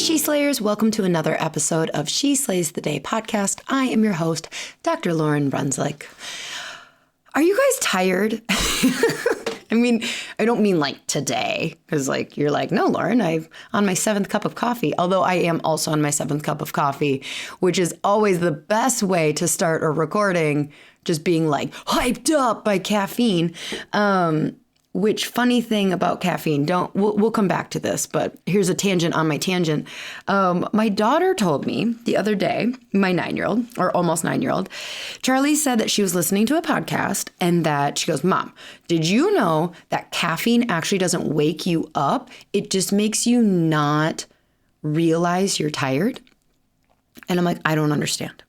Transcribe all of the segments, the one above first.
She-Slayers, welcome to another episode of She Slays the Day podcast. I am your host, Dr. Lauryn Brunslick. Are you guys tired? I mean, I don't mean like today, because like you're like, no, Lauryn, I'm on my 7th cup of coffee. Although I am also on my 7th cup of coffee, which is always the best way to start a recording, just being like hyped up by caffeine. Which funny thing about caffeine, we'll come back to this, but here's a tangent on my tangent. My daughter told me the other day, my 9-year-old, or almost 9-year-old, Charlie said that she was listening to a podcast and that she goes, Mom, did you know that caffeine actually doesn't wake you up? It just makes you not realize you're tired. And I'm like, I don't understand.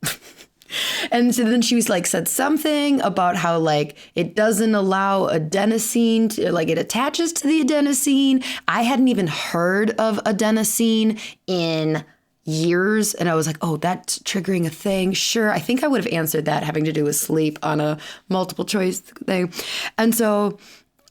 And so then she was like, said something about how like it doesn't allow adenosine to, like it attaches to the adenosine. I hadn't even heard of adenosine in years. And I was like, oh, that's triggering a thing. Sure. I think I would have answered that having to do with sleep on a multiple choice thing. And so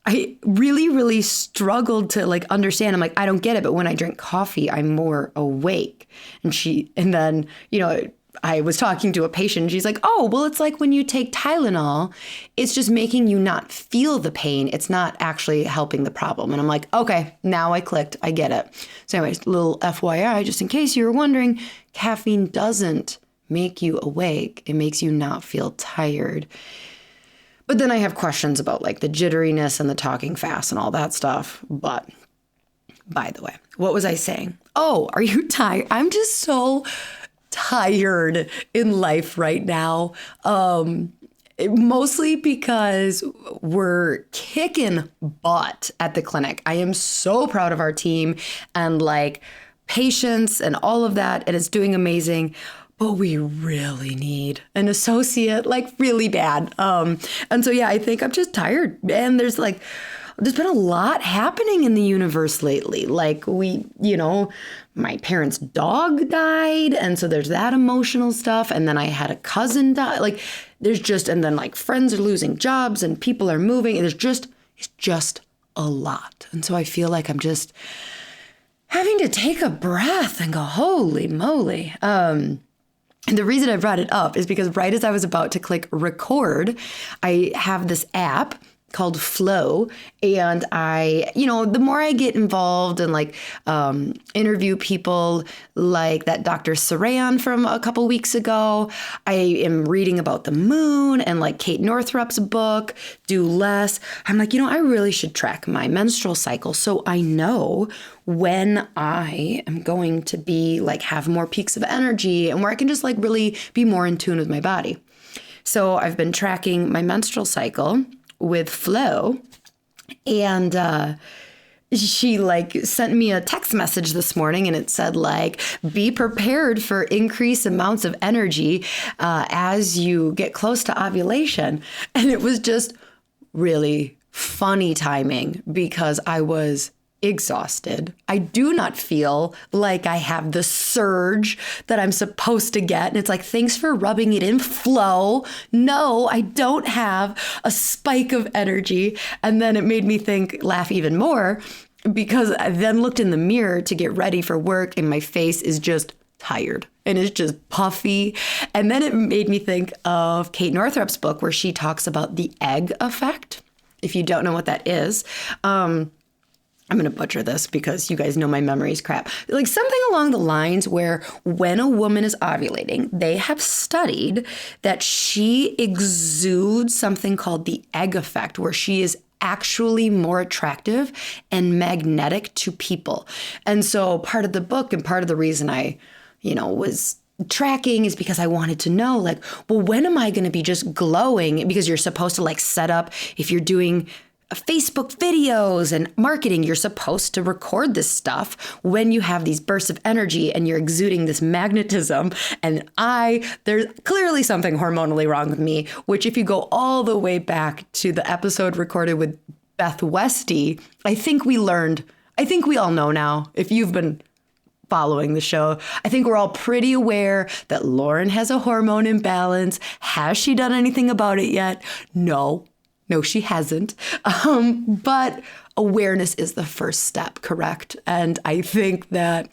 I really, really struggled to like understand. I'm like, I don't get it. But when I drink coffee, I'm more awake. And then, you know, I was talking to a patient and she's like, oh, well, it's like when you take Tylenol, it's just making you not feel the pain. It's not actually helping the problem. And I'm like, okay, now I clicked. I get it. So anyways, little FYI, just in case you were wondering, caffeine doesn't make you awake. It makes you not feel tired. But then I have questions about like the jitteriness and the talking fast and all that stuff. But by the way, what was I saying? Oh, are you tired? I'm just so tired in life right now. Mostly because we're kicking butt at the clinic. I am so proud of our team and like patients and all of that. And it's doing amazing. But we really need an associate, like really bad. And so, yeah, I think I'm just tired. And there's been a lot happening in the universe lately. Like my parents' dog died. And so there's that emotional stuff. And then I had a cousin die. And then like friends are losing jobs and people are moving. And it's just a lot. And so I feel like I'm just having to take a breath and go, holy moly. And the reason I brought it up is because right as I was about to click record, I have this app called Flow. And the more I get involved and interview people like that Dr. Saran from a couple weeks ago, I am reading about the moon and like Kate Northrup's book, Do Less. I'm like, I really should track my menstrual cycle so I know when I am going to be like have more peaks of energy and where I can just like really be more in tune with my body. So I've been tracking my menstrual cycle with Flo, and she like sent me a text message this morning and it said like, be prepared for increased amounts of energy as you get close to ovulation. And it was just really funny timing because I was exhausted. I do not feel like I have the surge that I'm supposed to get. And it's like, thanks for rubbing it in, Flo. No, I don't have a spike of energy. And then it made me laugh even more because I then looked in the mirror to get ready for work and my face is just tired and it's just puffy. And then it made me think of Kate Northrup's book where she talks about the egg effect. If you don't know what that is, I'm going to butcher this because you guys know my memory's crap. Like something along the lines where when a woman is ovulating, they have studied that she exudes something called the egg effect, where she is actually more attractive and magnetic to people. And so part of the book and part of the reason I, was tracking is because I wanted to know like, well, when am I going to be just glowing? Because you're supposed to like set up, if you're doing Facebook videos and marketing, you're supposed to record this stuff when you have these bursts of energy and you're exuding this magnetism. And there's clearly something hormonally wrong with me, which if you go all the way back to the episode recorded with Beth Westy, I think we all know now, if you've been following the show, I think we're all pretty aware that Lauryn has a hormone imbalance. Has she done anything about it yet? No, she hasn't. But awareness is the first step, correct? And I think that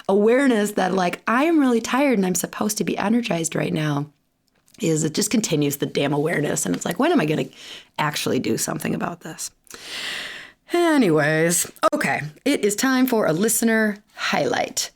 awareness that like, I am really tired and I'm supposed to be energized right now is it just continues the damn awareness. And it's like, when am I going to actually do something about this? Anyways, okay, it is time for a listener highlight.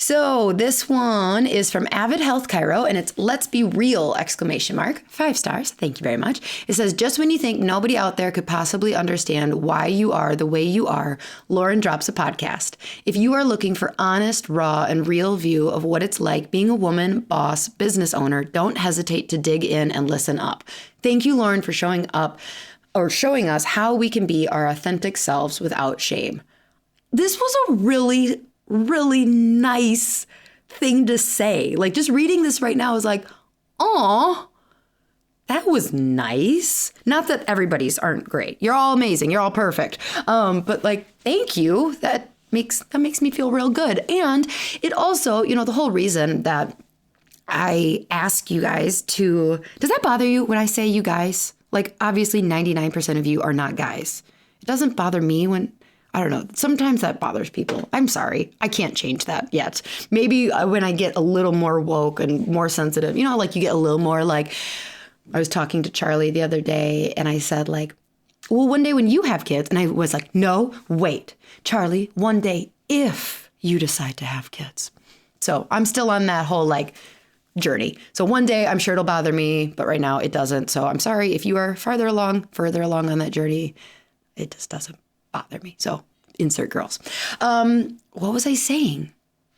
So this one is from Avid Health Cairo, and it's "Let's be real!" ! 5 stars. Thank you very much. It says, just when you think nobody out there could possibly understand why you are the way you are, Lauryn drops a podcast. If you are looking for honest, raw, and real view of what it's like being a woman, boss, business owner, don't hesitate to dig in and listen up. Thank you, Lauryn, for showing up or showing us how we can be our authentic selves without shame. This was a really nice thing to say. Like, just reading this right now is like, oh, that was nice. Not that everybody's aren't great. You're all amazing. You're all perfect. But like, thank you. That makes me feel real good. And it also, the whole reason that I ask you guys to, does that bother you when I say you guys? Like, obviously 99% of you are not guys. It doesn't bother me when, I don't know. Sometimes that bothers people. I'm sorry. I can't change that yet. Maybe when I get a little more woke and more sensitive, like you get a little more like, I was talking to Charlie the other day and I said like, well, one day when you have kids, and I was like, no, wait, Charlie, one day if you decide to have kids. So I'm still on that whole like journey. So one day I'm sure it'll bother me, but right now it doesn't. So I'm sorry if you are further along on that journey, it just doesn't bother me. So insert girls. What was I saying?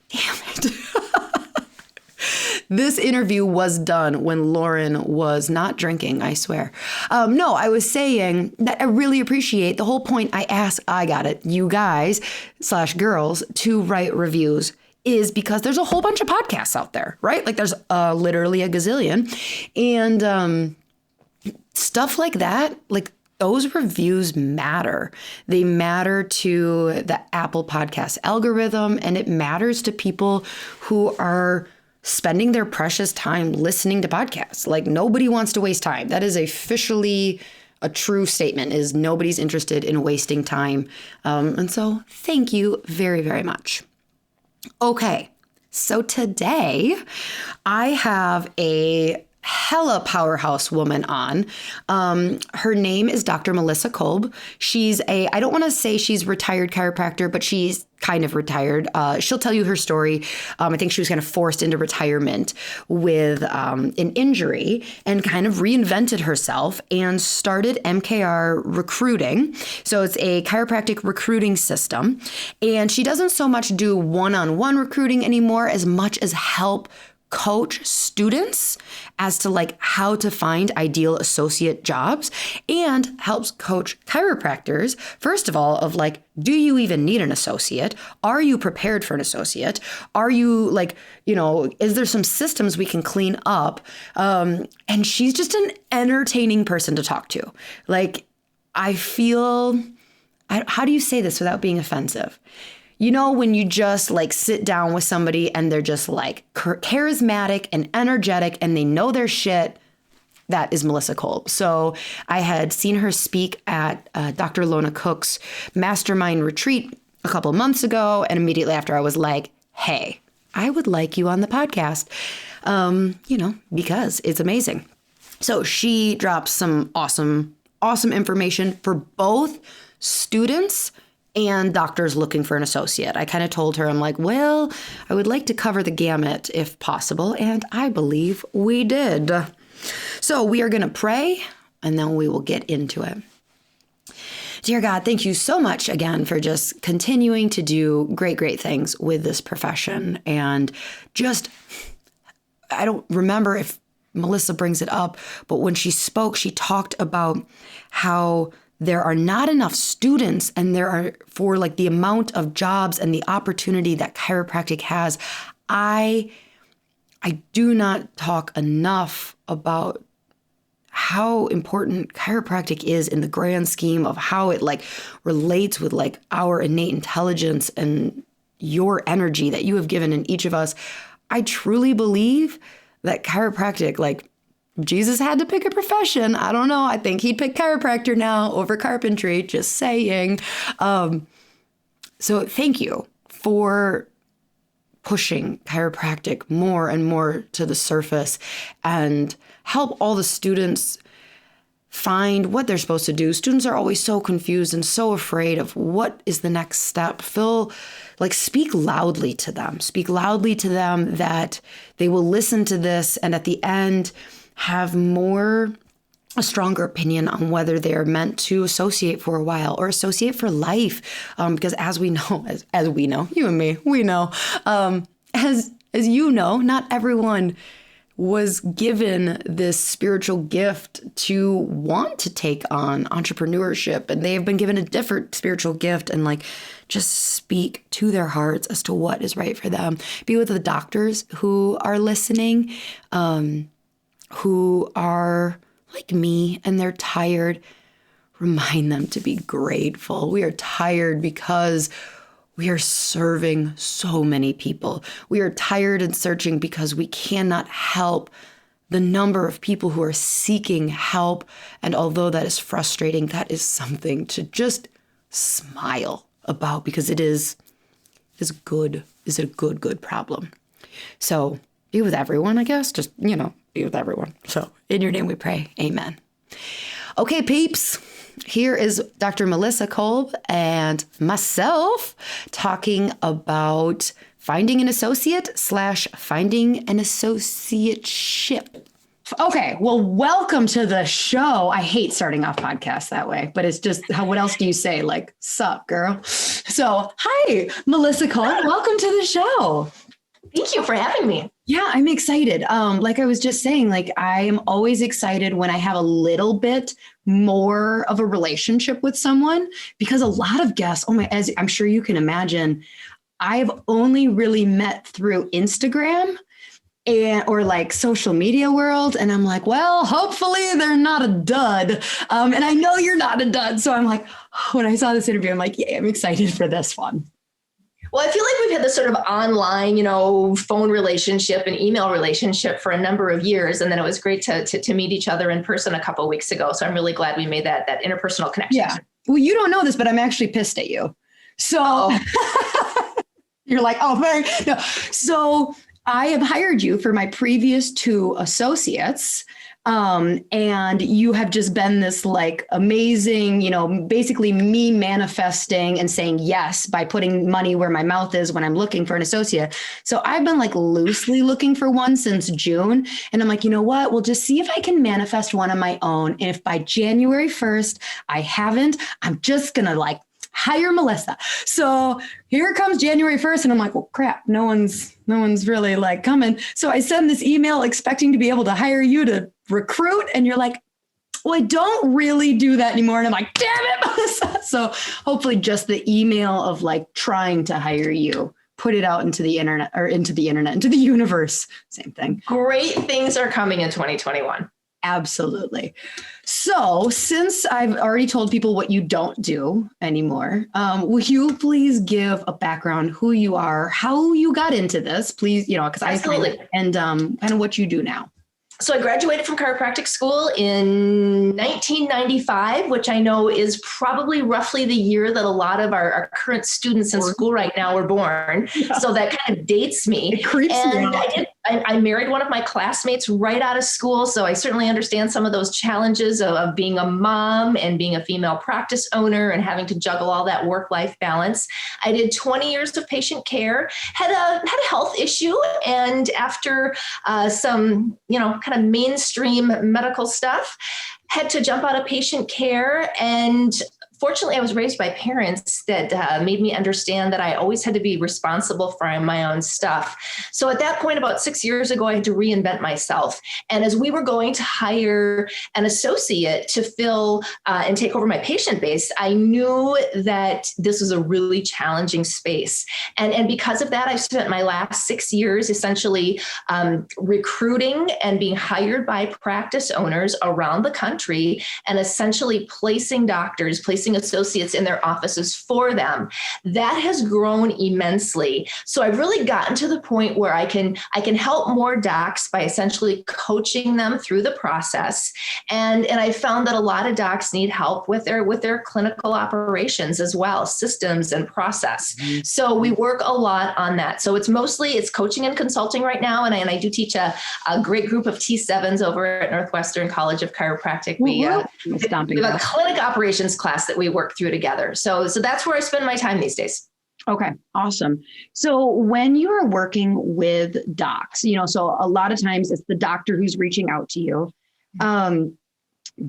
Damn it. This interview was done when Lauryn was not drinking, I swear. No, I was saying that I really appreciate the whole point. I got it, you guys / girls to write reviews is because there's a whole bunch of podcasts out there, right? Like there's literally a gazillion. And stuff like that, like those reviews matter. They matter to the Apple Podcast algorithm, and it matters to people who are spending their precious time listening to podcasts. Like nobody wants to waste time. That is officially a true statement, is nobody's interested in wasting time. And so thank you very, very much. Okay, so today I have a hella powerhouse woman on. Her name is Dr. Melissa Kolb. She's I don't want to say she's retired chiropractor, but she's kind of retired. She'll tell you her story. I think she was kind of forced into retirement with an injury and kind of reinvented herself and started MKR Recruiting. So it's a chiropractic recruiting system. And she doesn't so much do one-on-one recruiting anymore as much as help coach students as to like how to find ideal associate jobs, and helps coach chiropractors, first of all, of like, do you even need an associate? Are you prepared for an associate? Are you like, is there some systems we can clean up? And she's just an entertaining person to talk to. Like, I feel, how do you say this without being offensive? When you just like sit down with somebody and they're just like charismatic and energetic and they know their shit, that is Melissa Kolb. So I had seen her speak at Dr. Lona Cook's mastermind retreat a couple months ago. And immediately after I was like, hey, I would like you on the podcast, because it's amazing. So she drops some awesome information for both students and doctors looking for an associate. I kind of told her, I'm like, well, I would like to cover the gamut if possible. And I believe we did. So we are going to pray and then we will get into it. Dear God, thank you so much again for just continuing to do great, great things with this profession. And just, I don't remember if Melissa brings it up, but when she spoke, she talked about how there are not enough students, and there are, for like the amount of jobs and the opportunity that chiropractic has. I do not talk enough about how important chiropractic is in the grand scheme of how it like relates with like our innate intelligence and your energy that you have given in each of us. I truly believe that chiropractic like Jesus had to pick a profession, I don't know. I think he'd pick chiropractor now over carpentry, just saying. So thank you for pushing chiropractic more and more to the surface and help all the students find what they're supposed to do. Students are always so confused and so afraid of what is the next step. Speak loudly to them. Speak loudly to them that they will listen to this and at the end have a stronger opinion on whether they're meant to associate for a while or associate for life. Because as we know, as we know, you and me, we know, as you know, not everyone was given this spiritual gift to want to take on entrepreneurship, and they have been given a different spiritual gift, and just speak to their hearts as to what is right for them. Be with the doctors who are listening, who are like me and they're tired. Remind them to be grateful. We are tired because we are serving so many people. We are tired and searching because we cannot help the number of people who are seeking help. And although that is frustrating, that is something to just smile about because it is a good problem. So be with everyone, I guess. Just, be with everyone. So in your name we pray. Amen. Okay, peeps. Here is Dr. Melissa Kolb and myself talking about finding an associate / finding an associateship. Okay, well, welcome to the show. I hate starting off podcasts that way, but it's just what else do you say? Sup, girl? So, hi, Melissa Kolb. Welcome to the show. Thank you for having me. Yeah, I'm excited. Like I was just saying, I am always excited when I have a little bit more of a relationship with someone, because a lot of guests, as I'm sure you can imagine, I've only really met through Instagram or social media world. And I'm well, hopefully they're not a dud. And I know you're not a dud. So I'm when I saw this interview, I'm yeah, I'm excited for this one. Well, I feel like we've had this sort of online, phone relationship and email relationship for a number of years. And then it was great to meet each other in person a couple of weeks ago. So I'm really glad we made that interpersonal connection. Yeah. Well, you don't know this, but I'm actually pissed at you. So you're oh, very no. So I have hired you for my previous 2 associates. And you have just been this amazing, basically me manifesting and saying yes by putting money where my mouth is when I'm looking for an associate. So I've been loosely looking for one since June. And I'm you know what? We'll just see if I can manifest one on my own. And if by January 1st, I haven't, I'm just going to hire Melissa. So here comes January 1st. And I'm well, crap, no one's really coming. So I send this email expecting to be able to hire you to recruit. And you're well, I don't really do that anymore. And I'm damn it, Melissa. So hopefully just the email of trying to hire you, put it out into the into the universe. Same thing. Great things are coming in 2021. Absolutely. So since I've already told people what you don't do anymore, will you please give a background, who you are, how you got into this, please, because Absolutely. And kind of what you do now. So I graduated from chiropractic school in 1995, which I know is probably roughly the year that a lot of our current students in school right now were born. Yeah. So that kind of dates me. It creeps me out. I married one of my classmates right out of school. So I certainly understand some of those challenges of being a mom and being a female practice owner and having to juggle all that work-life balance. I did 20 years of patient care, had a health issue. And after some, kind of mainstream medical stuff, had to jump out of patient care. And fortunately, I was raised by parents that made me understand that I always had to be responsible for my own stuff. So at that point, about 6 years ago, I had to reinvent myself. And as we were going to hire an associate to fill and take over my patient base, I knew that this was a really challenging space. And because of that, I've spent my last 6 years essentially recruiting and being hired by practice owners around the country and essentially placing doctors, placing producing associates in their offices for them. That has grown immensely. So I've really gotten to the point where I can help more docs by essentially coaching them through the process. And I found that a lot of docs need help with their clinical operations as well, systems and process. Mm-hmm. So we work a lot on that. So it's coaching and consulting right now. And I do teach a great group of T7s over at Northwestern College of Chiropractic. We have a clinic operations class that we work through together. So that's where I spend my time these days. Okay, awesome. So when you are working with docs, so a lot of times it's the doctor who's reaching out to you.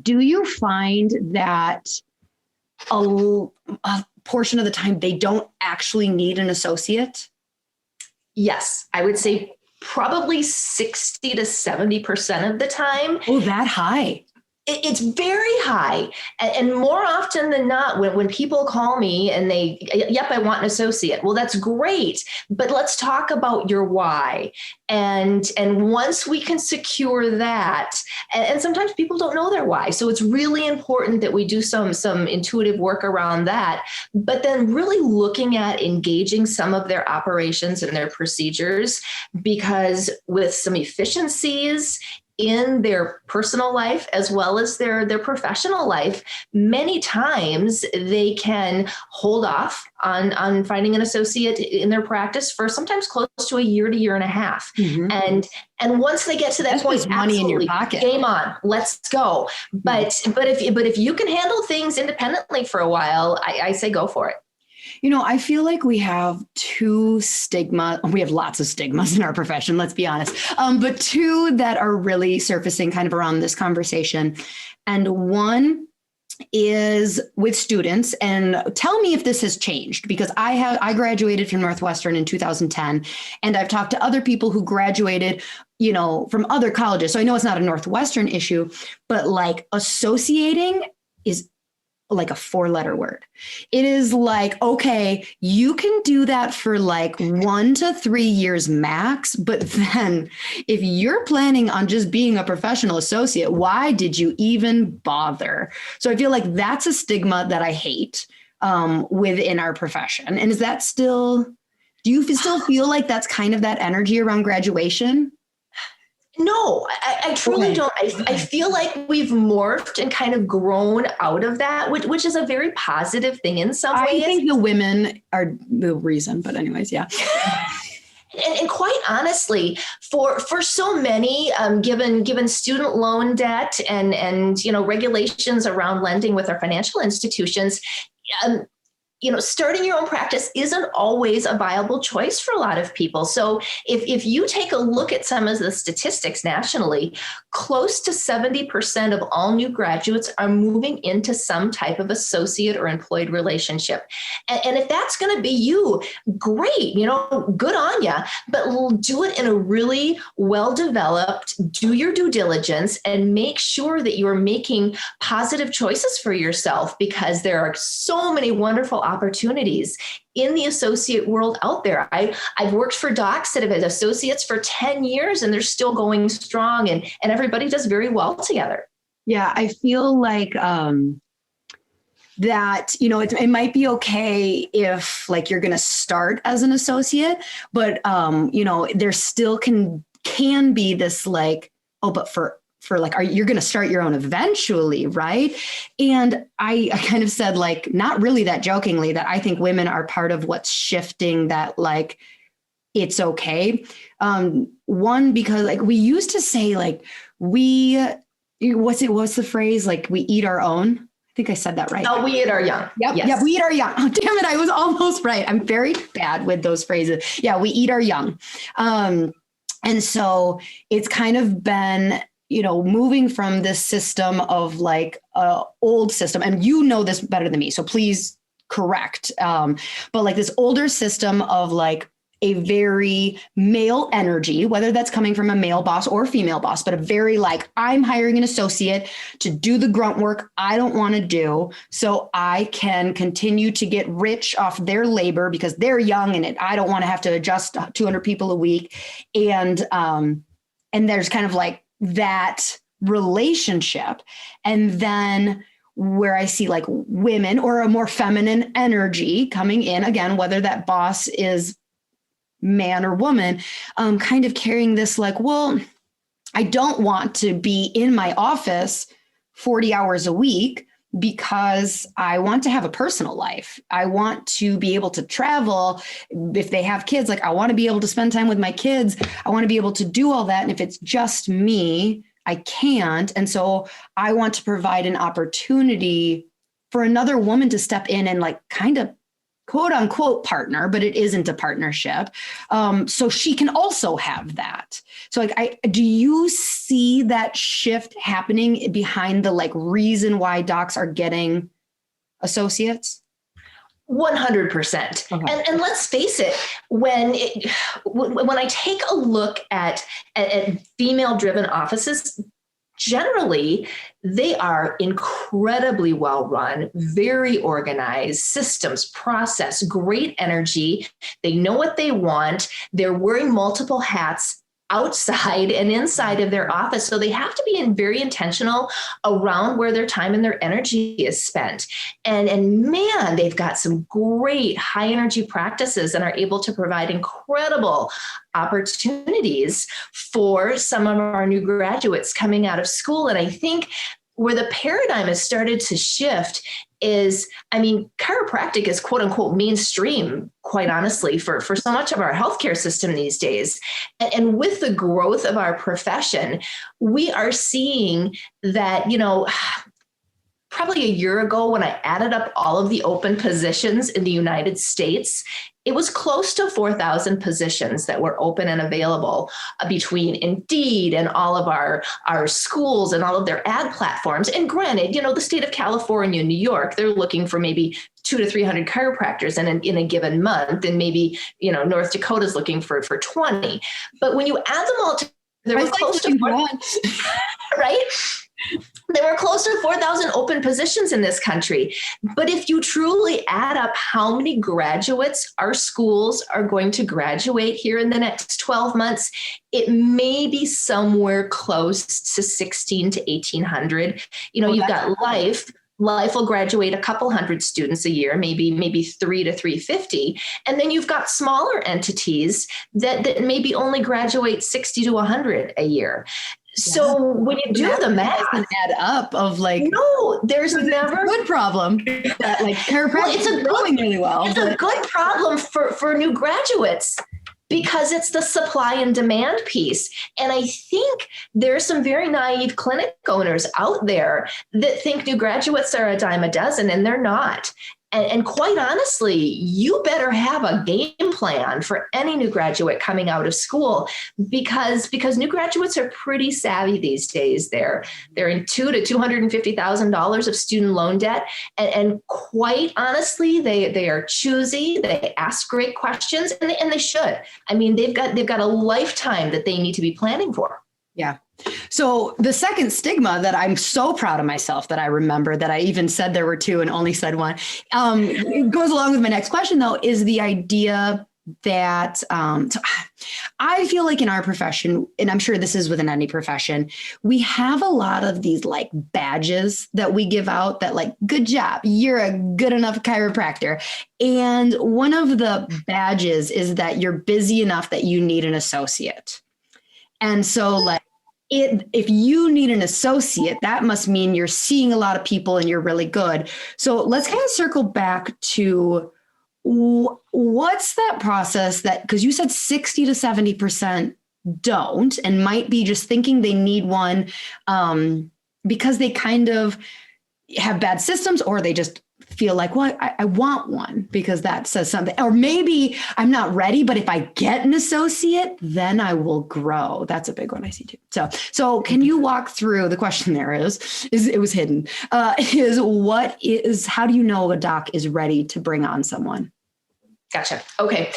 Do you find that a portion of the time they don't actually need an associate? Yes, I would say probably 60 to 70% of the time. Oh, that high. It's very high. And more often than not, when people call me and I want an associate. Well, that's great, but let's talk about your why. And once we can secure that, and sometimes people don't know their why. So it's really important that we do some intuitive work around that, but then really looking at engaging some of their operations and their procedures, because with some efficiencies in their personal life as well as their professional life, many times they can hold off on finding an associate in their practice for sometimes close to a year to year and a half. Mm-hmm. And once they get to that point, money in your pocket. Game on, let's go. But if you can handle things independently for a while, I say go for it. I feel like we have we have lots of stigmas in our profession, let's be honest, but two that are really surfacing kind of around this conversation. And one is with students, and tell me if this has changed, because I graduated from Northwestern in 2010, and I've talked to other people who graduated, from other colleges. So I know it's not a Northwestern issue, but like associating is like a 4-letter word. It is like, okay, you can do that for like 1 to 3 years max. But then if you're planning on just being a professional associate, why did you even bother? So I feel like that's a stigma that I hate within our profession. And do you still feel like that's kind of that energy around graduation? No, I truly don't. I feel like we've morphed and kind of grown out of that, which is a very positive thing in some ways. I think the women are the reason, but anyways, yeah. And quite honestly, for so many, given student loan debt and regulations around lending with our financial institutions, starting your own practice isn't always a viable choice for a lot of people. So if you take a look at some of the statistics nationally, close to 70% of all new graduates are moving into some type of associate or employed relationship. And if that's going to be you, great, good on you, but do it in a really well-developed, do your due diligence and make sure that you're making positive choices for yourself, because there are so many wonderful opportunities in the associate world out there. I've worked for docs that have had associates for 10 years and they're still going strong, and everybody does very well together. Yeah, I feel like that, it might be okay if like you're going to start as an associate, but there still can be this like, but for like, you're going to start your own eventually, right? And I kind of said, like, not really that jokingly, that I think women are part of what's shifting that, like, it's okay. One, because like we used to say, like, what's the phrase? Like, we eat our own. I think I said that right. Oh, we eat our young. Yep. Yes. Yeah, we eat our young. Oh, damn it. I was almost right. I'm very bad with those phrases. Yeah, we eat our young. And so it's kind of been, moving from this system of like old system, and this better than me, so please correct. But like this older system of like a very male energy, whether that's coming from a male boss or female boss, but a very like, I'm hiring an associate to do the grunt work I don't want to do, so I can continue to get rich off their labor because they're young and I don't want to have to adjust 200 people a week. And there's kind of like that relationship. And then where I see like women or a more feminine energy coming in, again, whether that boss is man or woman, kind of carrying this like, well, I don't want to be in my office 40 hours a week because I want to have a personal life. I want to be able to travel. If they have kids, like I want to be able to spend time with my kids. I want to be able to do all that. And if it's just me, I can't. And so I want to provide an opportunity for another woman to step in and like kind of quote unquote partner, but it isn't a partnership. So she can also have that. So like, do you see that shift happening behind the like reason why docs are getting associates? 100%. Okay. And let's face it, when I take a look at female-driven offices, generally, they are incredibly well run, very organized, systems, process, great energy. They know what they want. They're wearing multiple hats outside and inside of their office. So they have to be very intentional around where their time and their energy is spent. And man, they've got some great high energy practices and are able to provide incredible opportunities for some of our new graduates coming out of school. And I think where the paradigm has started to shift is, I mean, chiropractic is quote unquote mainstream, quite honestly, for so much of our healthcare system these days. And with the growth of our profession, we are seeing that, probably a year ago when I added up all of the open positions in the United States, it was close to 4,000 positions that were open and available between Indeed and all of our schools and all of their ad platforms. And granted, the state of California, New York, they're looking for maybe 200 to 300 chiropractors in a given month. And maybe, North Dakota's looking for 20. But when you add them all together, there were close to right? There were close to 4,000 open positions in this country. But if you truly add up how many graduates our schools are going to graduate here in the next 12 months, it may be somewhere close to 16 to 1,800. You've got Life will graduate a couple hundred students a year, maybe 3 to 350. And then you've got smaller entities that maybe only graduate 60 to 100 a year. So when you do the math, an add up of like, no, there's never a good problem that like chiropractic is growing really well. It's a good problem for new graduates because it's the supply and demand piece. And I think there's some very naive clinic owners out there that think new graduates are a dime a dozen, and they're not. And quite honestly, you better have a game plan for any new graduate coming out of school because new graduates are pretty savvy these days. They're in $200,000 to $250,000 of student loan debt, and quite honestly, they are choosy. They ask great questions, and they should. I mean, they've got a lifetime that they need to be planning for. Yeah. So the second stigma that I'm so proud of myself that I remember that I even said there were two and only said one, it goes along with my next question though, is the idea that so I feel like in our profession, and I'm sure this is within any profession, we have a lot of these like badges that we give out that like, good job, you're a good enough chiropractor. And one of the badges is that you're busy enough that you need an associate. And so like, if you need an associate, that must mean you're seeing a lot of people and you're really good. So let's kind of circle back to what's that process that, because you said 60 to 70% don't and might be just thinking they need one because they kind of have bad systems or they just feel like, well, I want one because that says something, or maybe I'm not ready, but if I get an associate, then I will grow. That's a big one I see too. So can you walk through the question there is it was hidden, how do you know a doc is ready to bring on someone? Gotcha. Okay.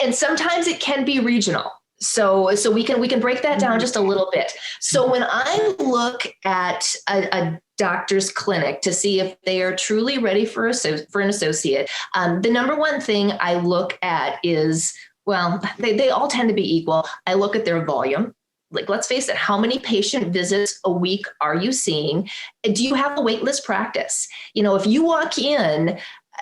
And sometimes it can be regional. So we can break that down just a little bit. So when I look at a doctor's clinic to see if they are truly ready for an associate, the number one thing I look at is, well, they all tend to be equal. I look at their volume. like, let's face it, how many patient visits a week are you seeing? Do you have a wait list practice? If you walk in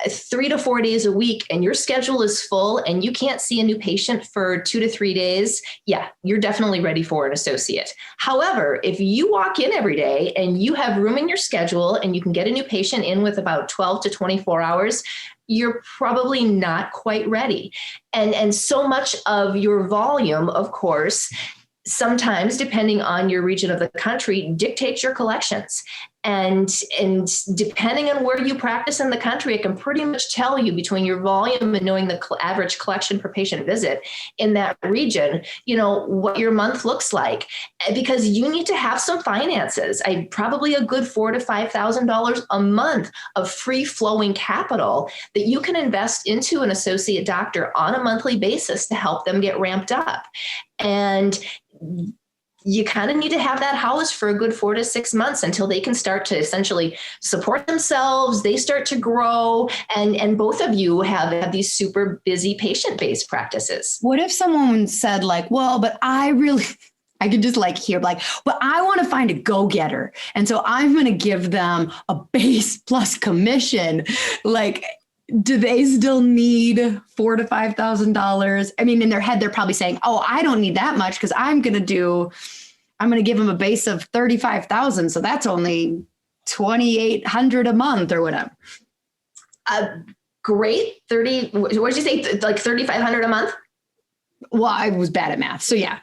3 to 4 days a week and your schedule is full and you can't see a new patient for 2 to 3 days, yeah, you're definitely ready for an associate. However, if you walk in every day and you have room in your schedule and you can get a new patient in with about 12 to 24 hours, you're probably not quite ready. And so much of your volume, of course, sometimes, depending on your region of the country, dictates your collections. And depending on where you practice in the country, it can pretty much tell you between your volume and knowing the average collection per patient visit in that region, what your month looks like, because you need to have some finances. Probably a good $4,000 to $5,000 a month of free flowing capital that you can invest into an associate doctor on a monthly basis to help them get ramped up. And you kind of need to have that housed for a good 4 to 6 months until they can start to essentially support themselves. They start to grow, and both of you have these super busy patient-based practices. What if someone said like, well, but I could just like hear like, well, I want to find a go-getter. And so I'm going to give them a base plus commission. Like, do they still need $4,000 to $5,000? I mean, in their head, they're probably saying, oh, I don't need that much because I'm going to give them a base of 35,000. So that's only 2,800 a month or whatever. Great. What did you say? Like 3,500 a month? Well, I was bad at math. So yeah,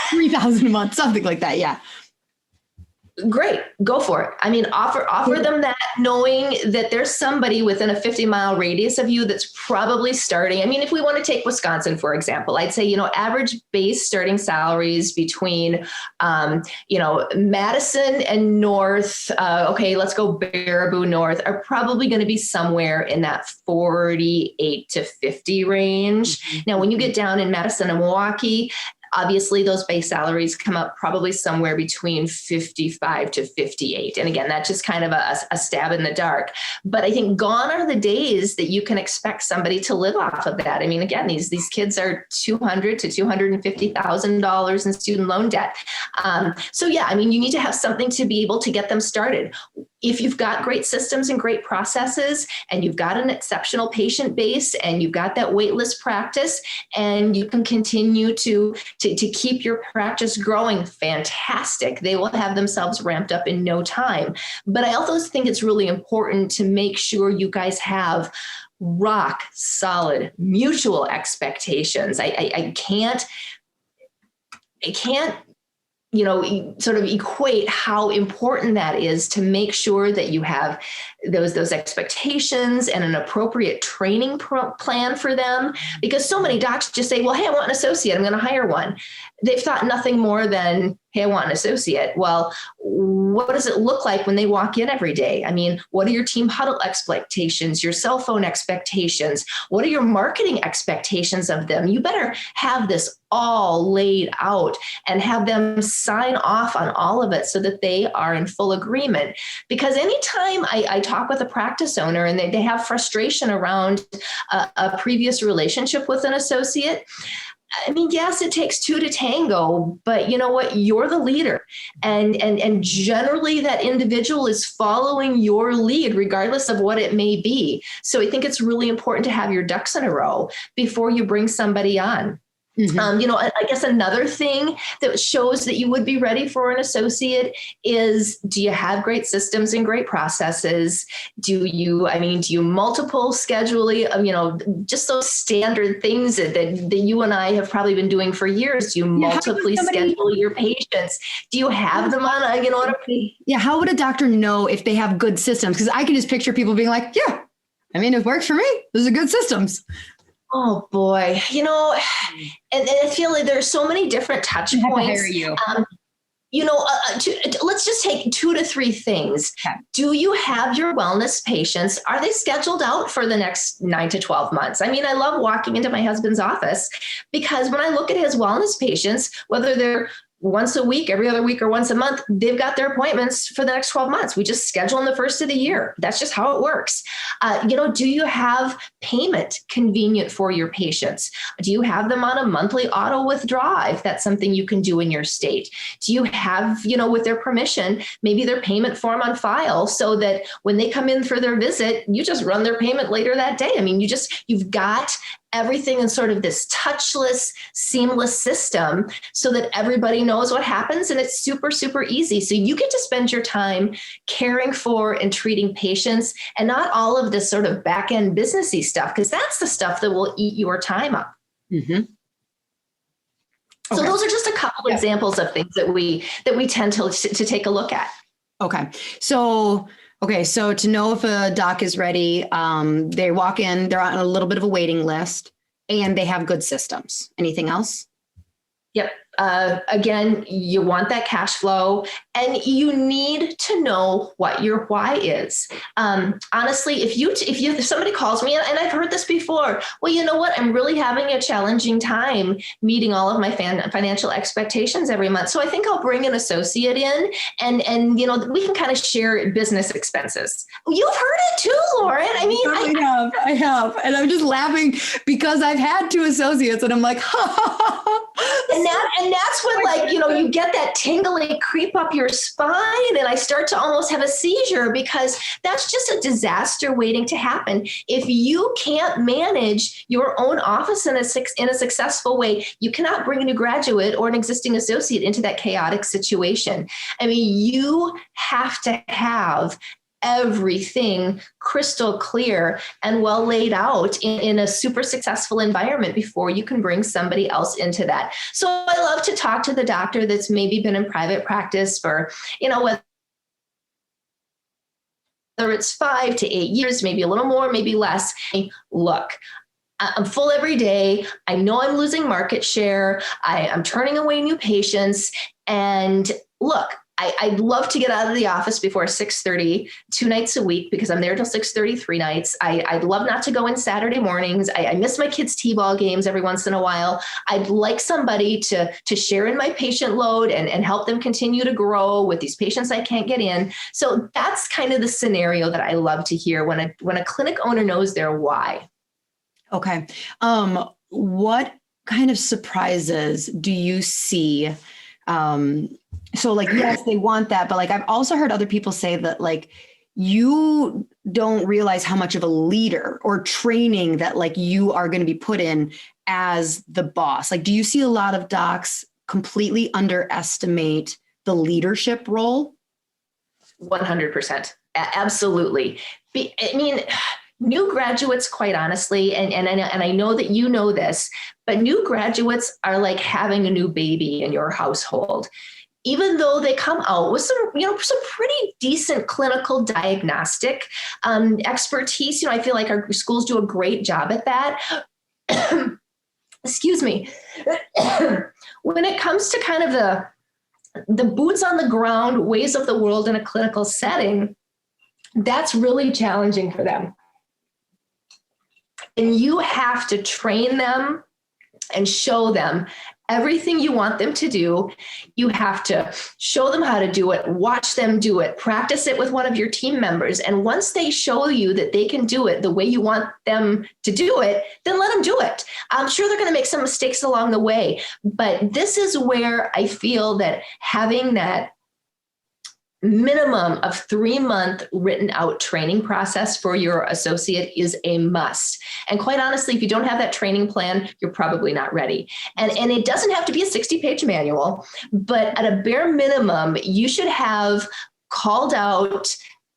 3,000 a month, something like that. Yeah. Great. Go for it. I mean, offer them that, knowing that there's somebody within a 50-mile radius of you that's probably starting. I mean, if we want to take Wisconsin, for example, I'd say, average base starting salaries between, Madison and North, let's go Baraboo North, are probably going to be somewhere in that 48 to 50 range. Mm-hmm. Now, when you get down in Madison and Milwaukee, obviously, those base salaries come up probably somewhere between 55 to 58. And again, that's just kind of a stab in the dark. But I think gone are the days that you can expect somebody to live off of that. I mean, again, these kids are $200,000 to $250,000 in student loan debt. So yeah, I mean, you need to have something to be able to get them started. If you've got great systems and great processes, and you've got an exceptional patient base, and you've got that waitlist practice, and you can continue to keep your practice growing, fantastic. They will have themselves ramped up in no time. But I also think it's really important to make sure you guys have rock solid mutual expectations. I can't sort of equate how important that is to make sure that you have those expectations and an appropriate training plan for them. Because so many docs just say, well, hey, I want an associate, I'm going to hire one. They've thought nothing more than, hey, I want an associate. Well, what does it look like when they walk in every day? I mean, what are your team huddle expectations, your cell phone expectations? What are your marketing expectations of them? You better have this all laid out and have them sign off on all of it so that they are in full agreement. Because anytime I talk with a practice owner and they have frustration around a previous relationship with an associate, I mean, yes, it takes two to tango, but you know what? You're the leader. And generally that individual is following your lead, regardless of what it may be. So I think it's really important to have your ducks in a row before you bring somebody on. Mm-hmm. I guess another thing that shows that you would be ready for an associate is, do you have great systems and great processes? Do you multiple scheduling, just those standard things that you and I have probably been doing for years? Do you multiply schedule your patients? Do you have them on, how would a doctor know if they have good systems? Because I can just picture people being like, yeah, I mean, it works for me. Those are good systems. Oh boy, and I feel like there's so many different touch points. Let's just take 2 to 3 things. Okay. Do you have your wellness patients? Are they scheduled out for the next 9 to 12 months? I mean, I love walking into my husband's office because when I look at his wellness patients, whether they're once a week, every other week, or once a month, they've got their appointments for the next 12 months. We just schedule them the first of the year. That's just how it works. Do you have payment convenient for your patients? Do you have them on a monthly auto withdraw if that's something you can do in your state? Do you have, with their permission, maybe their payment form on file so that when they come in for their visit, you just run their payment later that day? I mean, you've got everything in sort of this touchless, seamless system so that everybody knows what happens, and it's super, super easy. So you get to spend your time caring for and treating patients, and not all of this sort of back-end businessy stuff, because that's the stuff that will eat your time up. Mm-hmm. So those are just a couple examples of things that we tend to take a look at. Okay. So to know if a doc is ready, they walk in, they're on a little bit of a waiting list, and they have good systems. Anything else? Yep. Again, you want that cash flow, and you need to know what your why is. Honestly, if somebody calls me, and I've heard this before, well, you know what? I'm really having a challenging time meeting all of my financial expectations every month. So I think I'll bring an associate in, and we can kind of share business expenses. You've heard it too, Lauryn. I mean, I have, and I'm just laughing because I've had two associates, and I'm like, And that's when, you get that tingly creep up your spine, and I start to almost have a seizure, because that's just a disaster waiting to happen. If you can't manage your own office in a successful way, you cannot bring a new graduate or an existing associate into that chaotic situation. I mean, you have to have everything crystal clear and well laid out in a super successful environment before you can bring somebody else into that. So I love to talk to the doctor that's maybe been in private practice for, whether it's 5 to 8 years, maybe a little more, maybe less. Look, I'm full every day. I know I'm losing market share. I'm turning away new patients. And look, I'd love to get out of the office before 6:30, 2 nights a week, because I'm there till 6:30, 3 nights. I'd love not to go in Saturday mornings. I miss my kids' t-ball games every once in a while. I'd like somebody to share in my patient load and help them continue to grow with these patients I can't get in. So that's kind of the scenario that I love to hear when a clinic owner knows their why. Okay. What kind of surprises do you see? So yes, they want that, but I've also heard other people say that you don't realize how much of a leader or training that you are going to be put in as the boss. Do you see a lot of docs completely underestimate the leadership role? 100%. Absolutely. I mean, new graduates, quite honestly, and I know that you know this, but new graduates are like having a new baby in your household. Even though they come out with some pretty decent clinical diagnostic expertise, I feel like our schools do a great job at that. Excuse me. When it comes to kind of the boots on the ground ways of the world in a clinical setting, that's really challenging for them. And you have to train them and show them everything you want them to do. You have to show them how to do it, watch them do it, practice it with one of your team members. And once they show you that they can do it the way you want them to do it, then let them do it. I'm sure they're going to make some mistakes along the way, but this is where I feel that having that minimum of 3-month written out training process for your associate is a must. And quite honestly, if you don't have that training plan, you're probably not ready. And it doesn't have to be a 60-page manual, but at a bare minimum, you should have called out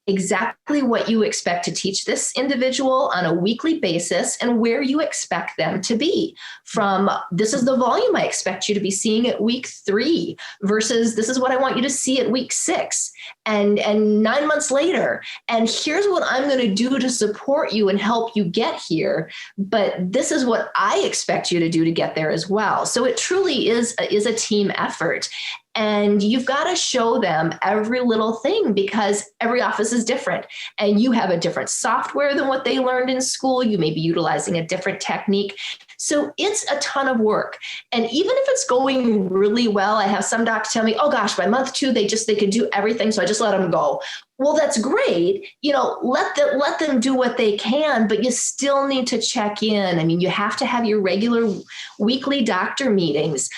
exactly what you expect to teach this individual on a weekly basis and where you expect them to be. From this is the volume I expect you to be seeing at week 3 versus this is what I want you to see at week 6 and 9 months later. And here's what I'm going to do to support you and help you get here. But this is what I expect you to do to get there as well. So it truly is a team effort. And you've got to show them every little thing because every office is different and you have a different software than what they learned in school. You may be utilizing a different technique. So it's a ton of work. And even if it's going really well, I have some docs tell me, oh gosh, by month 2, they could do everything. So I just let them go. Well, that's great. Let them do what they can, but you still need to check in. I mean, you have to have your regular weekly doctor meetings.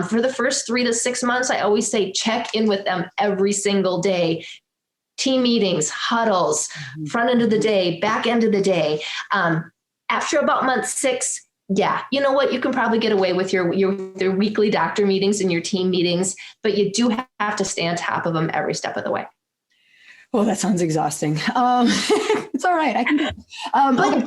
For the first 3 to 6 months, I always say check in with them every single day. Team meetings, huddles, front end of the day, back end of the day. After about month 6, yeah, you know what? You can probably get away with your weekly doctor meetings and your team meetings, but you do have to stay on top of them every step of the way. Oh, that sounds exhausting. It's all right. I can do it. But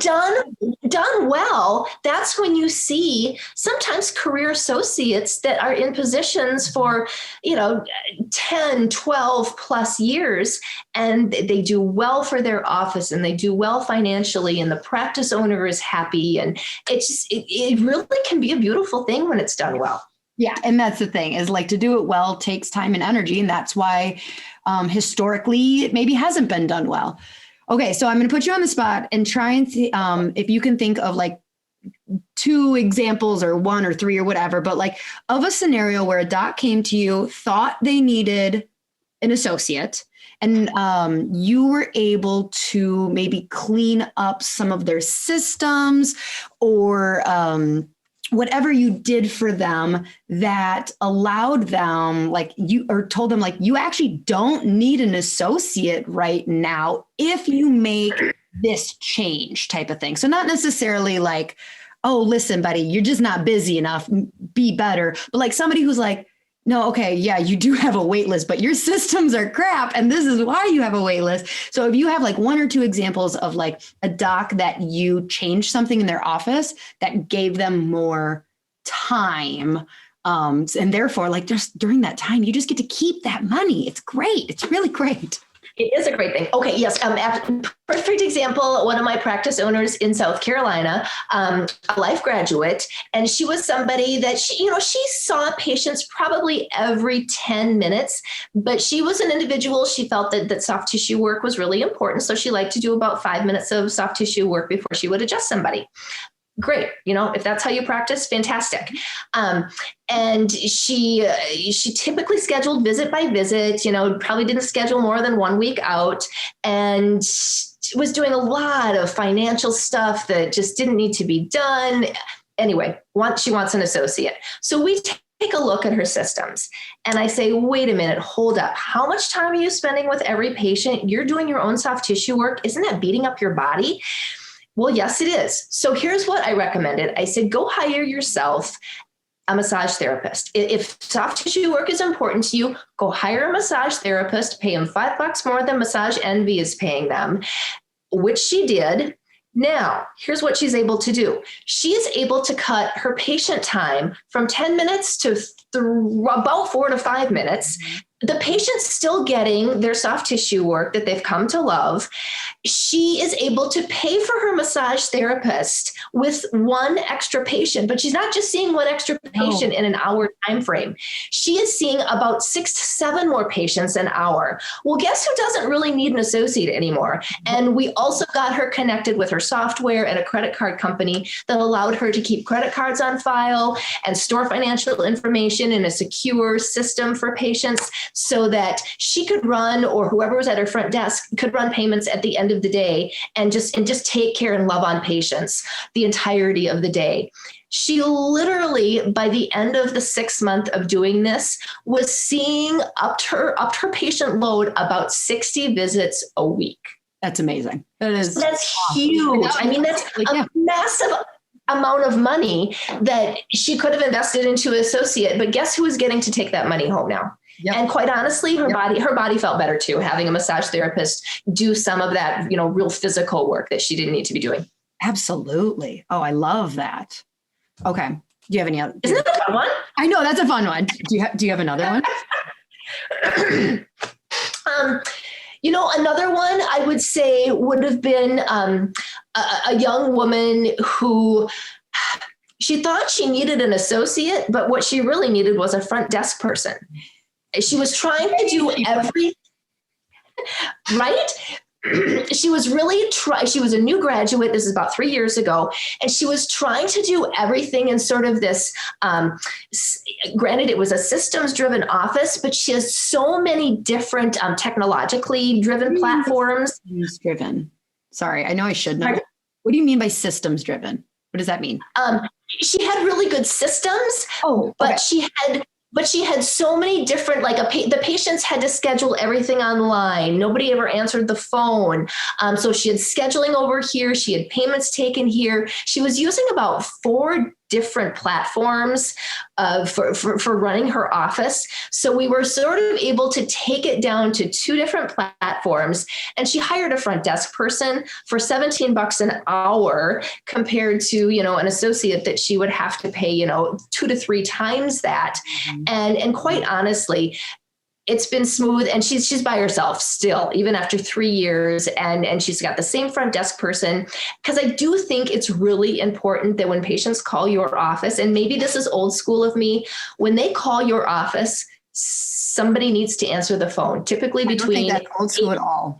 done well, that's when you see sometimes career associates that are in positions for, 10, 12 plus years, and they do well for their office and they do well financially, and the practice owner is happy. And it really can be a beautiful thing when it's done well. Yeah. And that's the thing, is like, to do it well takes time and energy. And that's why historically it maybe hasn't been done well. Okay. So I'm going to put you on the spot and try and see if you can think of like 2 examples or 1 or 3 or whatever, but like of a scenario where a doc came to you, thought they needed an associate, and you were able to maybe clean up some of their systems or whatever you did for them that allowed them, like you, or told them like, you actually don't need an associate right now if you make this change type of thing. So not necessarily like, oh, listen, buddy, you're just not busy enough, be better. But like somebody who's like, no, okay, yeah, you do have a wait list, but your systems are crap. And this is why you have a wait list. So if you have like 1 or 2 examples of like a doc that you changed something in their office that gave them more time. And therefore, like just during that time, you just get to keep that money. It's great. It's really great. It is a great thing. Okay, yes. Perfect example. One of my practice owners in South Carolina, a life graduate, and she was somebody that she saw patients probably every 10 minutes, but she was an individual. She felt that soft tissue work was really important. So she liked to do about 5 minutes of soft tissue work before she would adjust somebody. Great. If that's how you practice, fantastic. And she typically scheduled visit by visit, probably didn't schedule more than 1 week out, and was doing a lot of financial stuff that just didn't need to be done. Anyway, she wants an associate. So we take a look at her systems, and I say, wait a minute, hold up. How much time are you spending with every patient? You're doing your own soft tissue work. Isn't that beating up your body? Well, yes, it is. So here's what I recommended. I said, go hire yourself a massage therapist. If soft tissue work is important to you, go hire a massage therapist, pay them $5 more than Massage Envy is paying them, which she did. Now, here's what she's able to do. She is able to cut her patient time from 10 minutes to about 4 to 5 minutes. The patient's still getting their soft tissue work that they've come to love. She is able to pay for her massage therapist with 1 extra patient, but she's not just seeing 1 extra patient in an hour time frame. She is seeing about 6 to 7 more patients an hour. Well, guess who doesn't really need an associate anymore? And we also got her connected with her software and a credit card company that allowed her to keep credit cards on file and store financial information in a secure system for patients, so that she could run, or whoever was at her front desk could run payments at the end of the day and just take care and love on patients the entirety of the day. She literally, by the end of the 6th month of doing this, was seeing upped her patient load about 60 visits a week. That's amazing. That's huge. I mean, that's a massive amount of money that she could have invested into an associate, but guess who is getting to take that money home now? Yep. And quite honestly, her body felt better too, having a massage therapist do some of that, real physical work that she didn't need to be doing. Absolutely. Oh, I love that. Okay. Do you have any other? Isn't that a fun one? I know, that's a fun one. Do you have another one? Another one I would say would have been a young woman who she thought she needed an associate, but what she really needed was a front desk person. She was trying to do right? she was really she was a new graduate. This is about 3 years ago. And she was trying to do everything in sort of this, granted, it was a systems driven office, but she has so many different technologically driven platforms. Systems driven. Sorry, I know I should know. What do you mean by systems driven? What does that mean? She had really good systems, but she had so many different, like the patients had to schedule everything online. Nobody ever answered the phone. So she had scheduling over here. She had payments taken here. She was using about 4 different platforms for running her office. So we were sort of able to take it down to 2 different platforms. And she hired a front desk person for $17 an hour compared to, an associate that she would have to pay, 2 to 3 times that. Mm-hmm. And quite honestly, it's been smooth, and she's by herself still, even after 3 years. And she's got the same front desk person, because I do think it's really important that when patients call your office, and maybe this is old school of me, when they call your office, somebody needs to answer the phone, typically between— I don't think that's old school at all.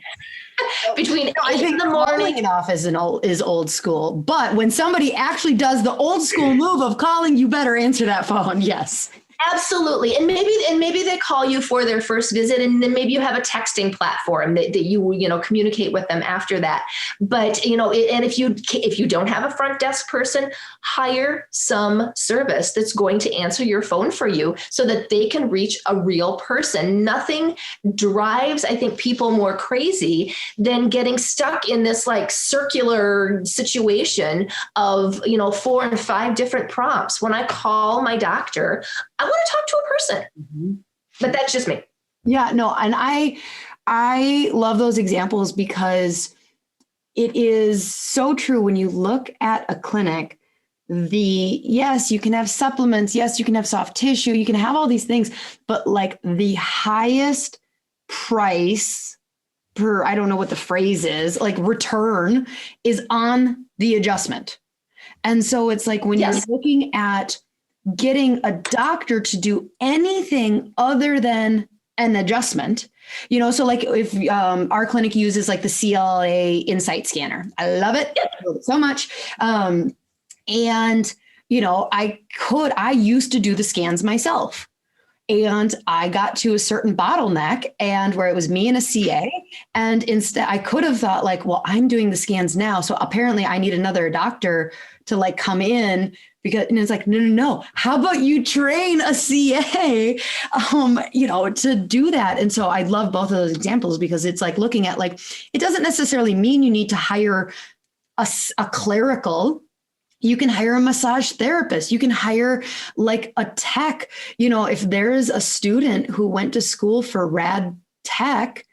Between 8 in the morning. An office is old school. But when somebody actually does the old school move of calling, you better answer that phone. Yes. Absolutely. And maybe they call you for their first visit, and then maybe you have a texting platform that you communicate with them after that. But, and if you don't have a front desk person, hire some service that's going to answer your phone for you so that they can reach a real person. Nothing drives, I think, people more crazy than getting stuck in this like circular situation of, 4 and 5 different prompts. When I call my doctor, I want to talk to a person, but that's just me. Yeah, no. And I love those examples because it is so true. When you look at a clinic, yes, you can have supplements. Yes, you can have soft tissue. You can have all these things, but like the highest price per, I don't know what the phrase is, like return is on the adjustment. And so it's like when you're looking at getting a doctor to do anything other than an adjustment, so like if our clinic uses like the CLA Insight scanner, I love it. I love it so much. And, I used to do the scans myself, and I got to a certain bottleneck and where it was me and a CA. And instead I could have thought like, well, I'm doing the scans now, so apparently I need another doctor to like come in, and it's like, no. How about you train a CA, to do that? And so I love both of those examples because it's like looking at like, it doesn't necessarily mean you need to hire a clerical. You can hire a massage therapist. You can hire like a tech. If there is a student who went to school for rad tech,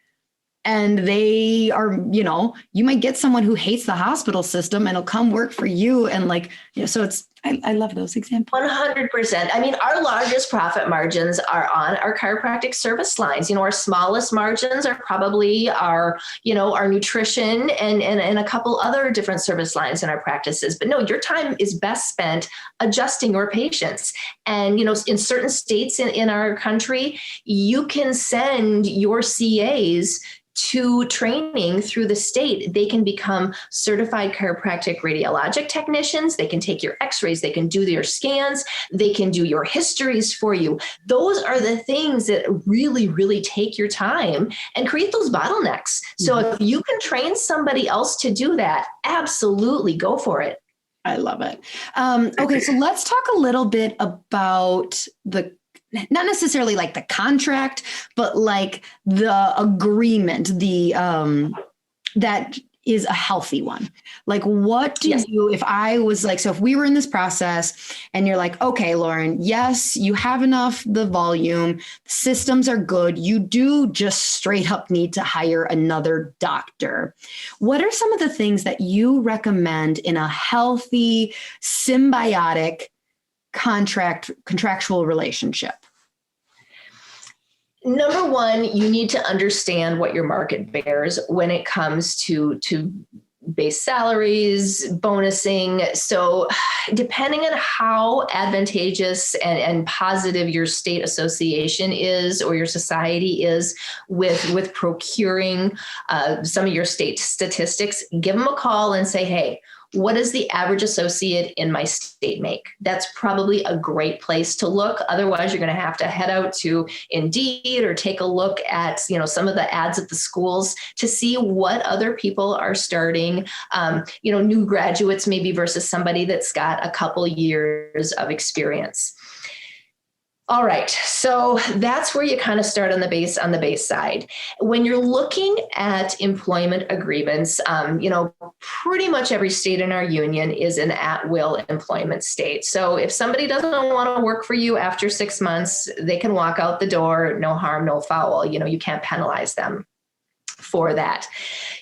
and they are, you might get someone who hates the hospital system and will come work for you. And like, so I love those examples. 100%. I mean, our largest profit margins are on our chiropractic service lines. Our smallest margins are probably our nutrition and a couple other different service lines in our practices. But no, your time is best spent adjusting your patients. And, in certain states in our country, you can send your CAs to training through the state. They can become certified chiropractic radiologic technicians. They can take your x-rays. They can do your scans. They can do your histories for you. Those are the things that really, really take your time and create those bottlenecks. So if you can train somebody else to do that, absolutely go for it. I love it. Okay. So let's talk a little bit about not necessarily like the contract, but like the agreement, that is a healthy one. Like what do you, if I was like, so if we were in this process and you're like, okay, Lauryn, yes, you have enough, the volume, systems are good. You do just straight up need to hire another doctor. What are some of the things that you recommend in a healthy, symbiotic contractual relationship? Number one, you need to understand what your market bears when it comes to base salaries, bonusing. So depending on how advantageous and positive your state association is or your society is with procuring some of your state statistics, give them a call and say, hey, what does the average associate in my state make? That's probably a great place to look. Otherwise, you're going to have to head out to Indeed or take a look at, some of the ads at the schools to see what other people are starting, new graduates maybe versus somebody that's got a couple years of experience. All right. So that's where you kind of start on the base side. When you're looking at employment agreements, pretty much every state in our union is an at-will employment state. So if somebody doesn't want to work for you after 6 months, they can walk out the door, no harm, no foul. You can't penalize them for that.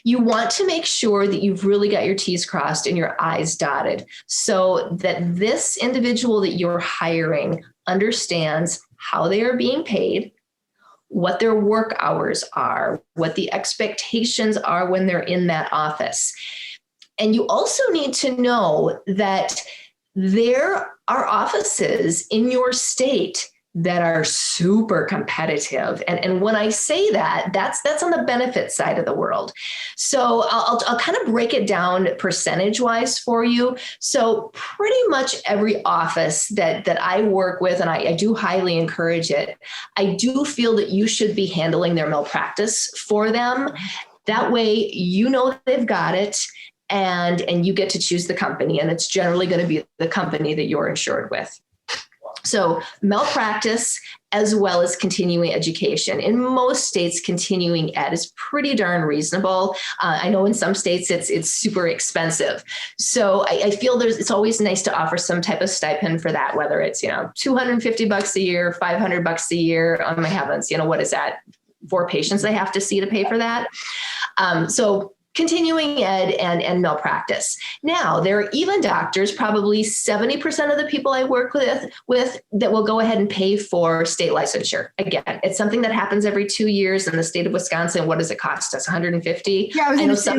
You want to make sure that you've really got your T's crossed and your I's dotted so that this individual that you're hiring understands how they are being paid, what their work hours are, what the expectations are when they're in that office. And you also need to know that there are offices in your state that are super competitive. And when I say that, that's on the benefit side of the world. So I'll kind of break it down percentage wise for you. So pretty much every office that I work with, and I do highly encourage it, I do feel that you should be handling their malpractice for them. That way, they've got it. And you get to choose the company, and it's generally going to be the company that you're insured with. So malpractice as well as continuing education. In most states, continuing ed is pretty darn reasonable. I know in some states it's super expensive. So I feel it's always nice to offer some type of stipend for that, whether it's, $250 a year, $500 a year. Oh my heavens, what is that? 4 patients they have to see to pay for that. So continuing ed and malpractice. Now, there are even doctors, probably 70% of the people I work with that will go ahead and pay for state licensure. Again, it's something that happens every 2 years in the state of Wisconsin. What does it cost us? $150? Yeah, I was going to say,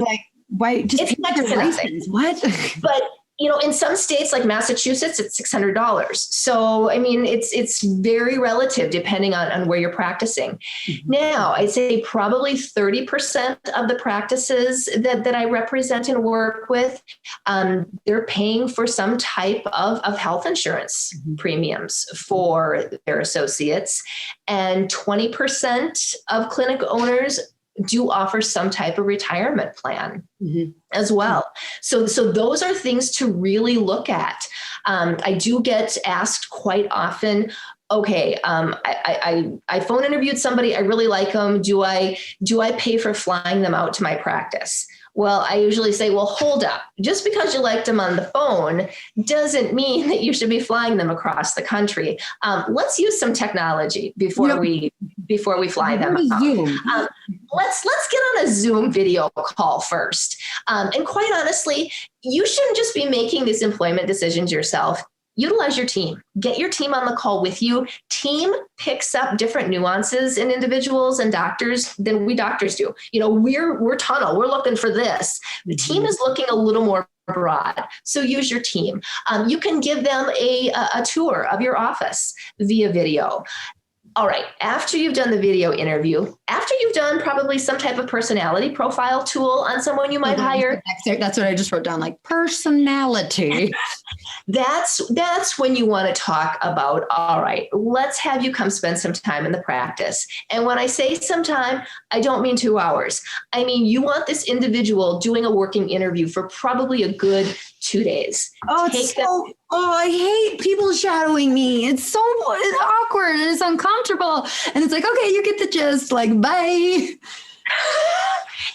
why just it's next to nothing. What? But in some states like Massachusetts, it's $600. So, it's very relative depending on where you're practicing. Mm-hmm. Now, I'd say probably 30% of the practices that I represent and work with, they're paying for some type of health insurance premiums for their associates. And 20% of clinic owners do offer some type of retirement plan as well. So those are things to really look at. I do get asked quite often, okay, I phone interviewed somebody, I really like them. Do I pay for flying them out to my practice? Well, I usually say, well, hold up. Just because you liked them on the phone doesn't mean that you should be flying them across the country. Let's use some technology before we fly them out. Let's get on a Zoom video call first. And quite honestly, you shouldn't just be making these employment decisions yourself. Utilize your team. Get your team on the call with you. Team picks up different nuances in individuals and doctors than we doctors do. We're tunnel. We're looking for this. The team is looking a little more broad. So use your team. You can give them a tour of your office via video. All right, after you've done the video interview, after you've done probably some type of personality profile tool on someone you might hire. That's what I just wrote down, like personality. That's when you want to talk about, all right, let's have you come spend some time in the practice. And when I say some time, I don't mean 2 hours. I mean, you want this individual doing a working interview for probably a good 2 days. I hate people shadowing me. It's awkward and it's uncomfortable. And it's like, okay, you get the gist, like, bye.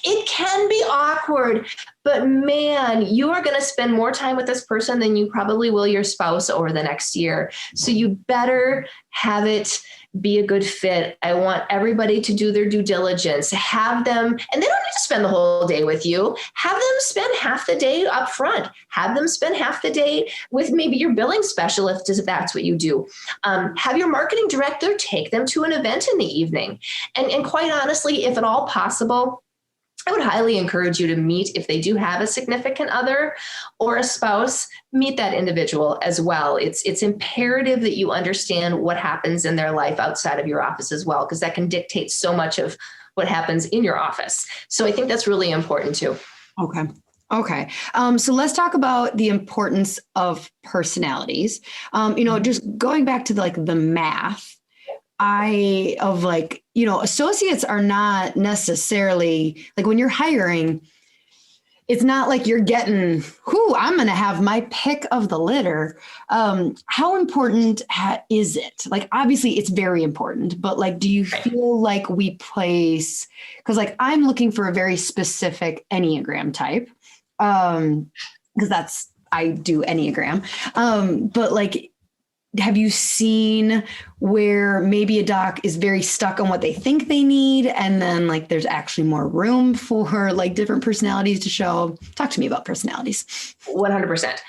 It can be awkward, but man, you are going to spend more time with this person than you probably will your spouse over the next year. So you better have it be a good fit. I want everybody to do their due diligence, have them, and they don't need to spend the whole day with you. Have them spend half the day up front. Have them spend half the day with maybe your billing specialist, if that's what you do. Have your marketing director take them to an event in the evening. And quite honestly, if at all possible, I would highly encourage you to meet, if they do have a significant other or a spouse, meet that individual as well. It's imperative that you understand what happens in their life outside of your office as well, because that can dictate so much of what happens in your office. So I think that's really important too. Okay. So let's talk about the importance of personalities. Just going back to the math, associates are not necessarily like, when you're hiring, it's not like you're getting, I'm going to have my pick of the litter. How important is it? Like, obviously it's very important, but like, do you feel like we place, because like I'm looking for a very specific Enneagram type, because I do Enneagram. But like, have you seen where maybe a doc is very stuck on what they think they need, and then like there's actually more room for like different personalities to show? Talk to me about personalities. 100%.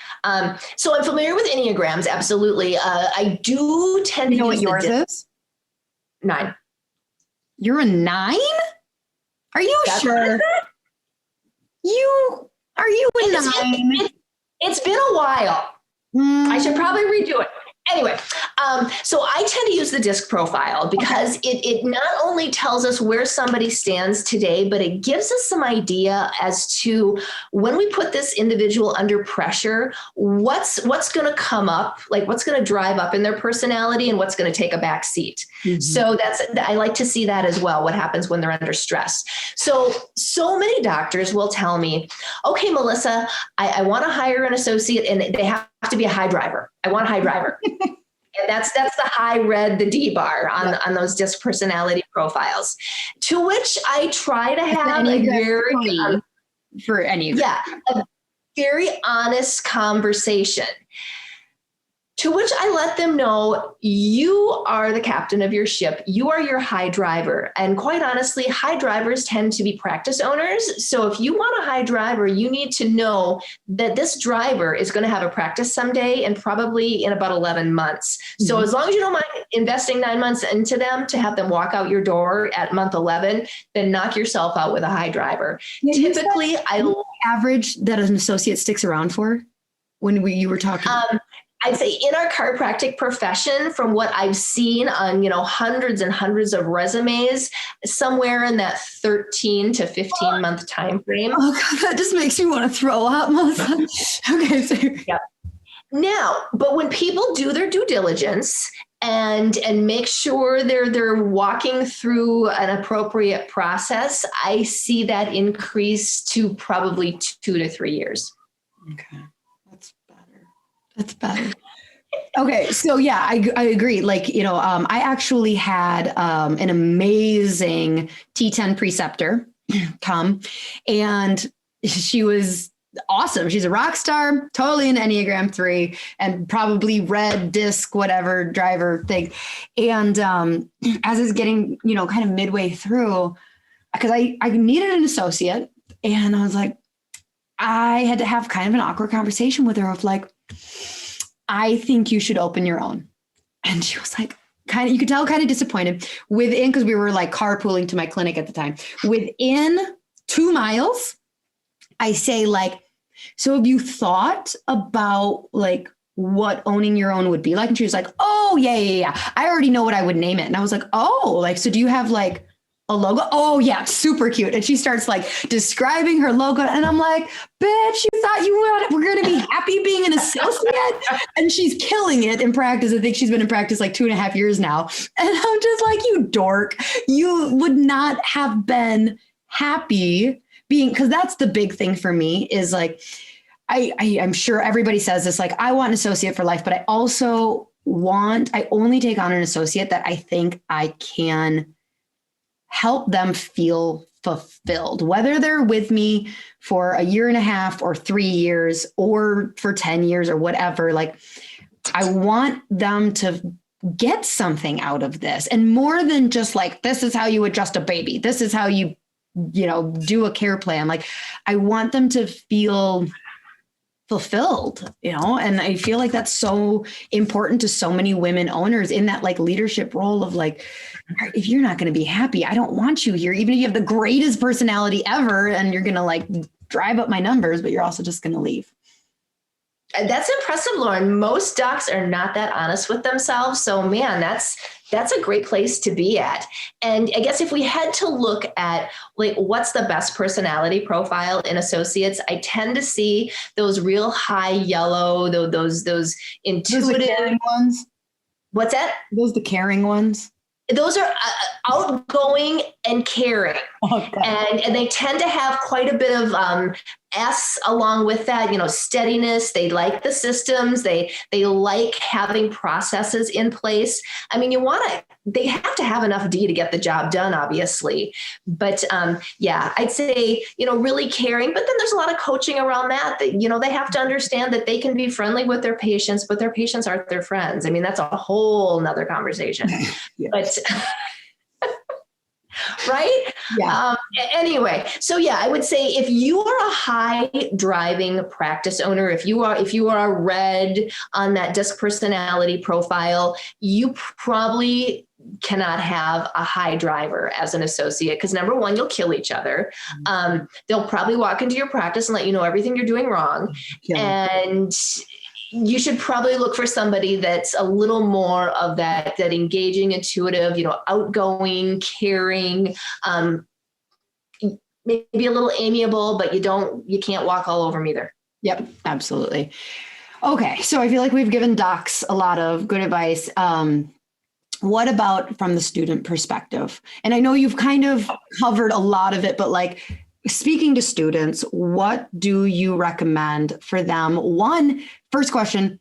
So I'm familiar with Enneagrams. Absolutely. I do tend to know use what yours is? 9. You're a 9? Are you sure? Are you a 9? It's been a while. I should probably redo it. Anyway, so I tend to use the DISC profile because it not only tells us where somebody stands today, but it gives us some idea as to when we put this individual under pressure, what's going to come up, like what's going to drive up in their personality and what's going to take a back seat. Mm-hmm. So I like to see that as well, what happens when they're under stress. So many doctors will tell me, okay, Melissa, I want to hire an associate and they have to be a high driver. I want a high driver. And that's the high red, the D bar on those DISC personality profiles, to which I try to have a very honest conversation. To which I let them know, you are the captain of your ship. You are your high driver. And quite honestly, high drivers tend to be practice owners. So if you want a high driver, you need to know that this driver is going to have a practice someday and probably in about 11 months. Mm-hmm. So as long as you don't mind investing 9 months into them to have them walk out your door at month 11, then knock yourself out with a high driver. Yeah, typically, average that an associate sticks around for when you were talking? I'd say in our chiropractic profession, from what I've seen on, hundreds and hundreds of resumes, somewhere in that 13 to 15 month time frame. Oh God, that just makes me want to throw up, Melissa. Okay. So. Yeah. Now, but when people do their due diligence and make sure they're walking through an appropriate process, I see that increase to probably 2 to 3 years. Okay. That's better. Okay. So yeah, I agree. Like, I actually had an amazing T10 preceptor come, and she was awesome. She's a rock star, totally an Enneagram 3 and probably red DISC, whatever driver thing. And as it's getting, kind of midway through, because I needed an associate, and I was like, I had to have kind of an awkward conversation with her of like, I think you should open your own. And she was like, you could tell kind of disappointed because we were like carpooling to my clinic at the time. Within 2 miles, I say like, so have you thought about like what owning your own would be like? And she was like, oh yeah. I already know what I would name it. And I was like, oh, like, so do you have like a logo? Oh yeah, super cute. And she starts like describing her logo. And I'm like, bitch, you thought you were going to be happy being an associate? And she's killing it in practice. I think she's been in practice like 2.5 years now. And I'm just like, you dork, you would not have been happy because that's the big thing for me is like, I'm sure everybody says this, like, I want an associate for life, but I only take on an associate that I think I can help them feel fulfilled, whether they're with me for 1.5 years or 3 years or for 10 years or whatever. Like, I want them to get something out of this, and more than just like, this is how you adjust a baby. This is how you do a care plan. Like, I want them to feel fulfilled, and I feel like that's so important to so many women owners in that like leadership role of like, if you're not going to be happy, I don't want you here, even if you have the greatest personality ever and you're going to like drive up my numbers, but you're also just going to leave. That's impressive, Lauryn. Most docs are not that honest with themselves. So man, that's a great place to be at. And I guess if we had to look at like, what's the best personality profile in associates, I tend to see those real high yellow, those intuitive Those the caring ones. What's that? Those the caring ones. Those are outgoing and caring. Okay. And they tend to have quite a bit of S along with that, steadiness. They like the systems. They like having processes in place. I mean, they have to have enough D to get the job done, obviously. But I'd say, really caring. But then there's a lot of coaching around that, they have to understand that they can be friendly with their patients, but their patients aren't their friends. I mean, that's a whole nother conversation. But right? Yeah. Anyway, so I would say if you are a high driving practice owner, if you are a red on that disc personality profile, you probably cannot have a high driver as an associate because number one, you'll kill each other. They'll probably walk into your practice and let you know everything you're doing wrong. And you should probably look for somebody that's a little more of that engaging, intuitive, outgoing, caring, maybe a little amiable, but you can't walk all over them either. Yep, absolutely. Okay. So I feel like we've given docs a lot of good advice. What about from the student perspective? And I know you've kind of covered a lot of it, but like speaking to students, what do you recommend for them? First question,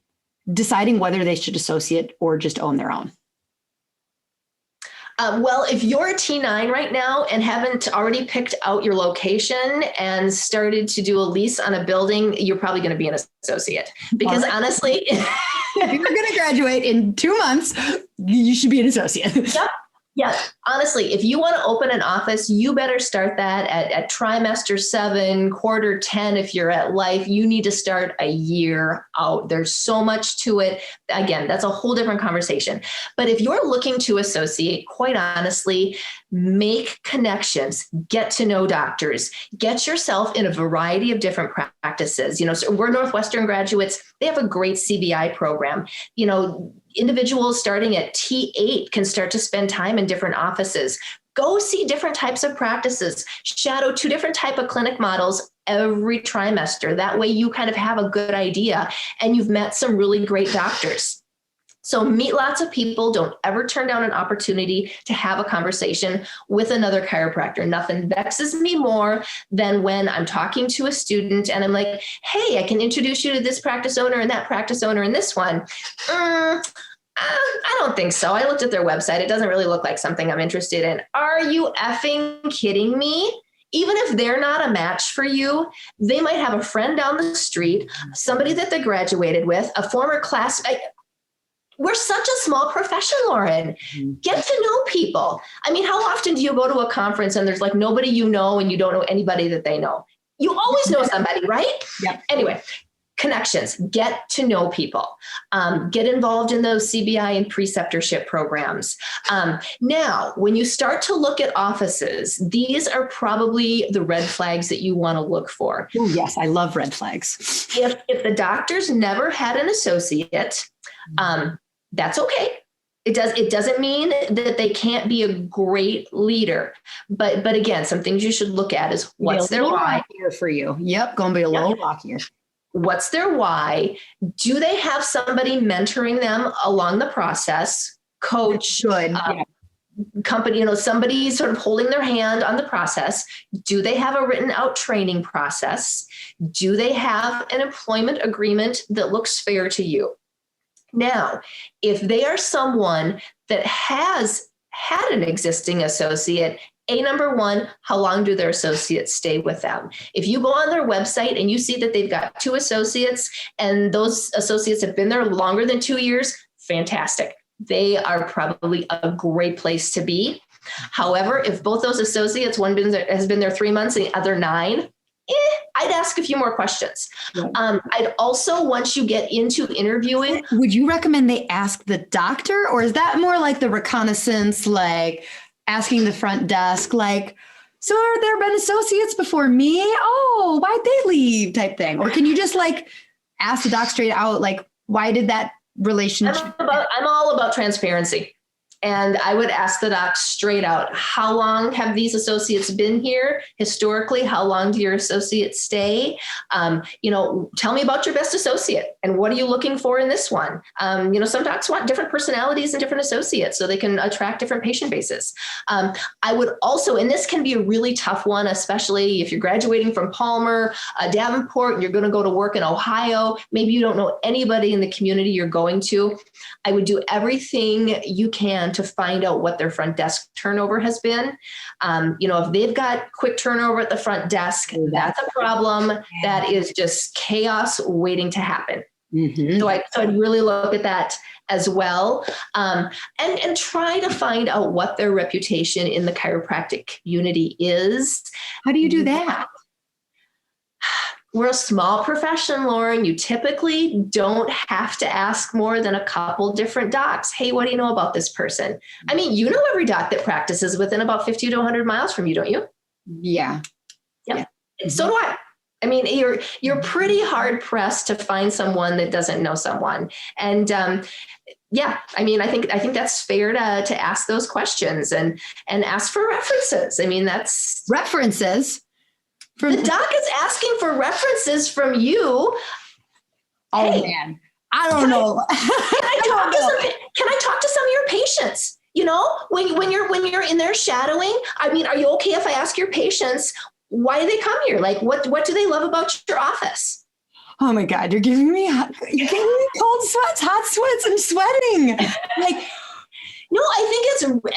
deciding whether they should associate or just own their own. Well, if you're a T9 right now and haven't already picked out your location and started to do a lease on a building, you're probably going to be an associate because honestly, if you're going to graduate in 2 months, you should be an associate. Yep. Yeah, honestly, if you want to open an office, you better start that at trimester 7, quarter 10. If you're at life, you need to start a year out. There's so much to it. Again, that's a whole different conversation. But if you're looking to associate, quite honestly, make connections, get to know doctors, get yourself in a variety of different practices. So we're Northwestern graduates. They have a great CBI program. Individuals starting at T8 can start to spend time in different offices. Go see different types of practices, shadow 2 different type of clinic models every trimester. That way you kind of have a good idea and you've met some really great doctors. So meet lots of people. Don't ever turn down an opportunity to have a conversation with another chiropractor. Nothing vexes me more than when I'm talking to a student and I'm like, hey, I can introduce you to this practice owner and that practice owner and this one. I don't think so. I looked at their website. It doesn't really look like something I'm interested in. Are you effing kidding me? Even if they're not a match for you, they might have a friend down the street, somebody that they graduated with, a former class. We're such a small profession, Lauryn. Get to know people. I mean, how often do you go to a conference and there's like nobody you know and you don't know anybody that they know? You always know somebody, right? Yeah. Anyway, connections, get to know people, get involved in those CBI and preceptorship programs. Now, when you start to look at offices, these are probably the red flags that you want to look for. Oh, yes, I love red flags. If the doctor's never had an associate, that's okay. It doesn't mean that they can't be a great leader, but again, some things you should look at is what's their why here for you. Yep, going to be a little rockier. What's their why? Do they have somebody mentoring them along the process? Coach, company, somebody sort of holding their hand on the process. Do they have a written out training process? Do they have an employment agreement that looks fair to you? Now, if they are someone that has had an existing associate, number one, how long do their associates stay with them? If you go on their website and you see that they've got 2 associates and those associates have been there longer than 2 years, fantastic. They are probably a great place to be. However, if both those associates, one has been there 3 months and the other 9, I'd ask a few more questions. Yeah. I'd also, once you get into interviewing. Would you recommend they ask the doctor, or is that more like the reconnaissance, like asking the front desk, like, so have there been associates before me? Oh, why'd they leave type thing? Or can you just like ask the doc straight out, like, why did that relationship? I'm all about transparency. And I would ask the doc straight out, how long have these associates been here? Historically, how long do your associates stay? Tell me about your best associate and what are you looking for in this one? Some docs want different personalities and different associates so they can attract different patient bases. I would also, and this can be a really tough one, especially if you're graduating from Palmer, Davenport, and you're going to go to work in Ohio. Maybe you don't know anybody in the community you're going to. I would do everything you can to find out what their front desk turnover has been. If they've got quick turnover at the front desk, that's a problem. That is just chaos waiting to happen. Mm-hmm. So I'd really look at that as well, and try to find out what their reputation in the chiropractic community is. How do you do that? We're a small profession, Lauryn. You typically don't have to ask more than a couple different docs. Hey, what do you know about this person? I mean, you know every doc that practices within about 50 to 100 miles from you, don't you? Yeah. Yeah. So do I. I mean, you're pretty hard pressed to find someone that doesn't know someone. And I think that's fair to ask those questions and ask for references. I mean, that's references. The doc is asking for references from you. Oh, hey, man. I don't know. Can I talk to some of your patients? When you're in there shadowing, I mean, are you okay if I ask your patients, why do they come here? Like, what do they love about your office? Oh my God, you're giving me cold sweats, hot sweats. I'm sweating. Like, no, I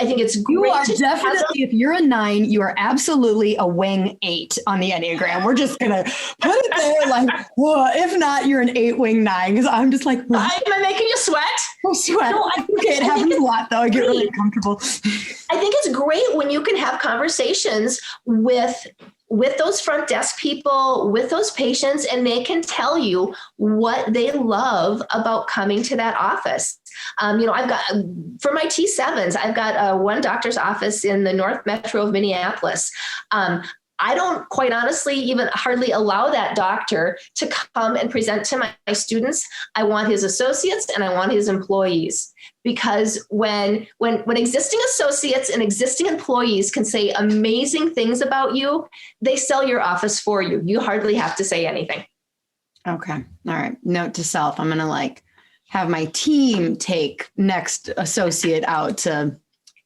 think it's great. You are definitely, if you're a 9, you are absolutely a wing 8 on the Enneagram. We're just gonna put it there, like, well, if not, you're an 8 wing 9. Because I'm just like, am I making you sweat? Oh, sweat. No, okay, it happens a lot though. I get really uncomfortable. I think it's great when you can have conversations with those front desk people, with those patients, and they can tell you what they love about coming to that office. I've got, for my T7s, I've got one doctor's office in the North Metro of Minneapolis. I don't quite honestly even hardly allow that doctor to come and present to my students. I want his associates and I want his employees, because when existing associates and existing employees can say amazing things about you, they sell your office for you. You hardly have to say anything. Okay. All right. Note to self. I'm going to have my team take next associate out to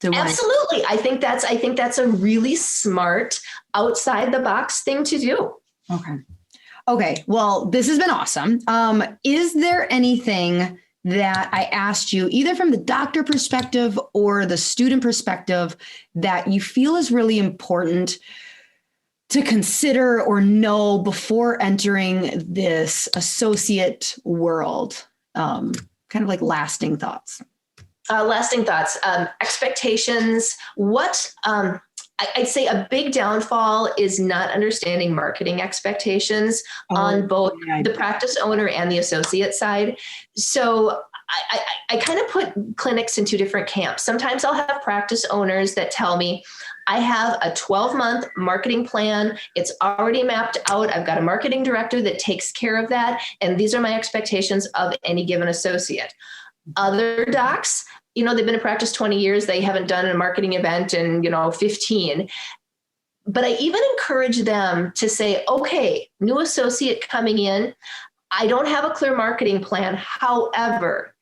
Absolutely. I think that's a really smart outside the box thing to do. Okay. Well, this has been awesome. Is there anything that I asked you, either from the doctor perspective or the student perspective, that you feel is really important to consider or know before entering this associate world? Kind of like lasting thoughts. Expectations. I'd say a big downfall is not understanding marketing expectations on both the practice owner and the associate side. So I kind of put clinics in 2 different camps. Sometimes I'll have practice owners that tell me, I have a 12-month marketing plan. It's already mapped out. I've got a marketing director that takes care of that. And these are my expectations of any given associate. Other docs, they've been in practice 20 years. They haven't done a marketing event in, 15. But I even encourage them to say, okay, new associate coming in, I don't have a clear marketing plan. However,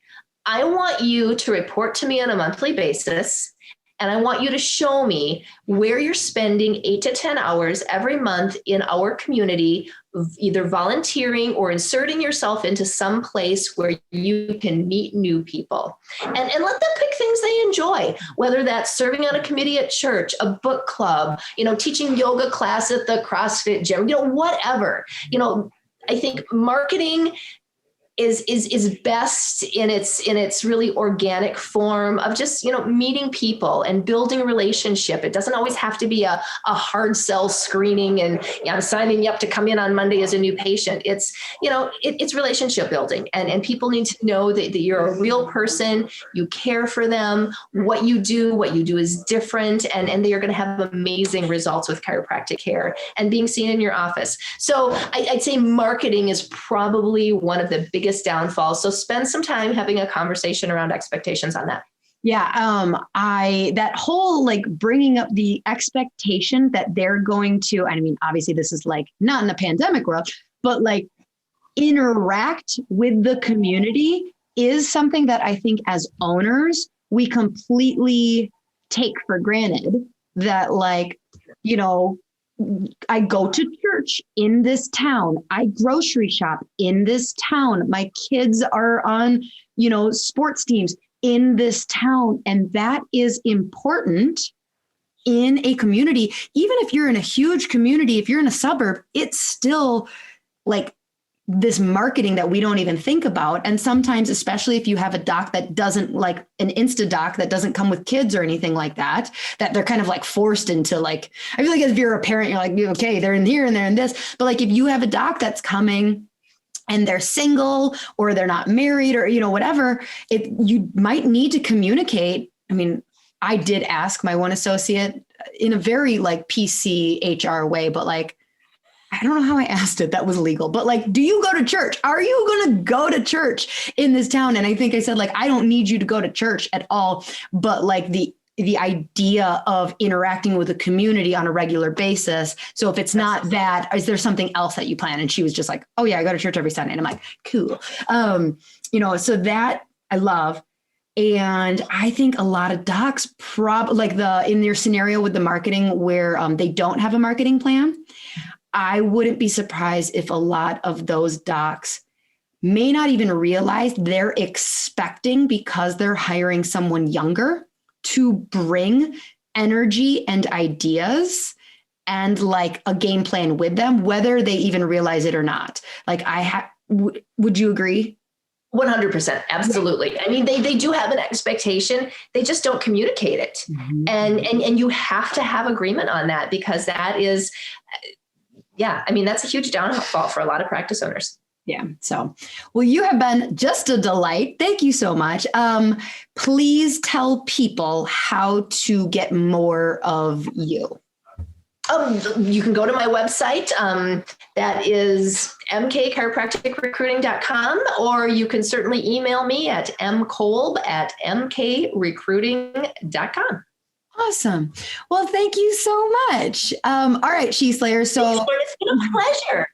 I want you to report to me on a monthly basis. And I want you to show me where you're spending 8 to 10 hours every month in our community, either volunteering or inserting yourself into some place where you can meet new people. And let them pick things they enjoy, whether that's serving on a committee at church, a book club, teaching yoga class at the CrossFit gym, whatever. I think marketing is best in its really organic form of just, meeting people and building a relationship. It doesn't always have to be a hard sell screening and I'm signing you up to come in on Monday as a new patient. It's, it's relationship building, and people need to know that you're a real person, you care for them, what you do is different, and they are going to have amazing results with chiropractic care and being seen in your office. So I'd say marketing is probably one of the biggest downfalls. So spend some time having a conversation around expectations on that. Yeah. That whole like bringing up the expectation that they're going to, I mean, obviously this is like not in the pandemic world, but like interact with the community is something that I think as owners, we completely take for granted that like, I go to church in this town. I grocery shop in this town. My kids are on, sports teams in this town. And that is important in a community. Even if you're in a huge community, if you're in a suburb, it's still like this marketing that we don't even think about. And sometimes, especially if you have a doc that doesn't like an Insta doc that doesn't come with kids or anything like that they're kind of like forced into like, I feel like if you're a parent, you're like, okay, they're in here and they're in this. But like, if you have a doc that's coming and they're single or they're not married or, whatever, you might need to communicate. I mean, I did ask my one associate in a very like PC HR way, but like, I don't know how I asked it. That was legal, but like, do you go to church? Are you going to go to church in this town? And I think I said, like, I don't need you to go to church at all. But like the idea of interacting with the community on a regular basis. So if it's not that, is there something else that you plan? And she was just like, oh yeah, I go to church every Sunday. And I'm like, cool. So that I love. And I think a lot of docs in your scenario with the marketing where they don't have a marketing plan, I wouldn't be surprised if a lot of those docs may not even realize they're expecting, because they're hiring someone younger, to bring energy and ideas and like a game plan with them, whether they even realize it or not. Like would you agree? 100%. Absolutely. I mean, they do have an expectation. They just don't communicate it. Mm-hmm. And you have to have agreement on that, because that is, that's a huge downfall for a lot of practice owners. Yeah. So, well, you have been just a delight. Thank you so much. Please tell people how to get more of you. You can go to my website. That is mkchiropracticrecruiting.com, or you can certainly email me at mkolb@mkrecruiting.com. Awesome. Well, thank you so much. All right, sheslays. So it's been a pleasure.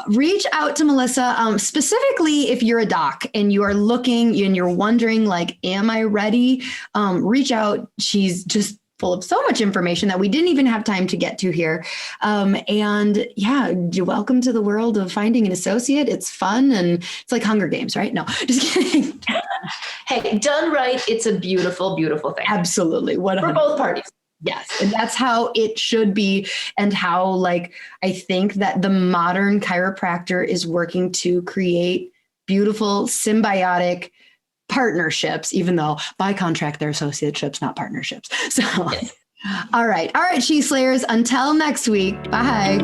Reach out to Melissa, specifically if you're a doc and you are looking and you're wondering, like, am I ready? Reach out. She's just full of so much information that we didn't even have time to get to here. And yeah, you're welcome to the world of finding an associate. It's fun and it's like Hunger Games, right? No, just kidding. Hey, done right, it's a beautiful, beautiful thing. Absolutely. For both parties. Yes. And that's how it should be. And how, like, I think that the modern chiropractor is working to create beautiful, symbiotic partnerships, even though by contract, they're associateships, not partnerships. So, yes. All right, sheslays. Until next week. Bye.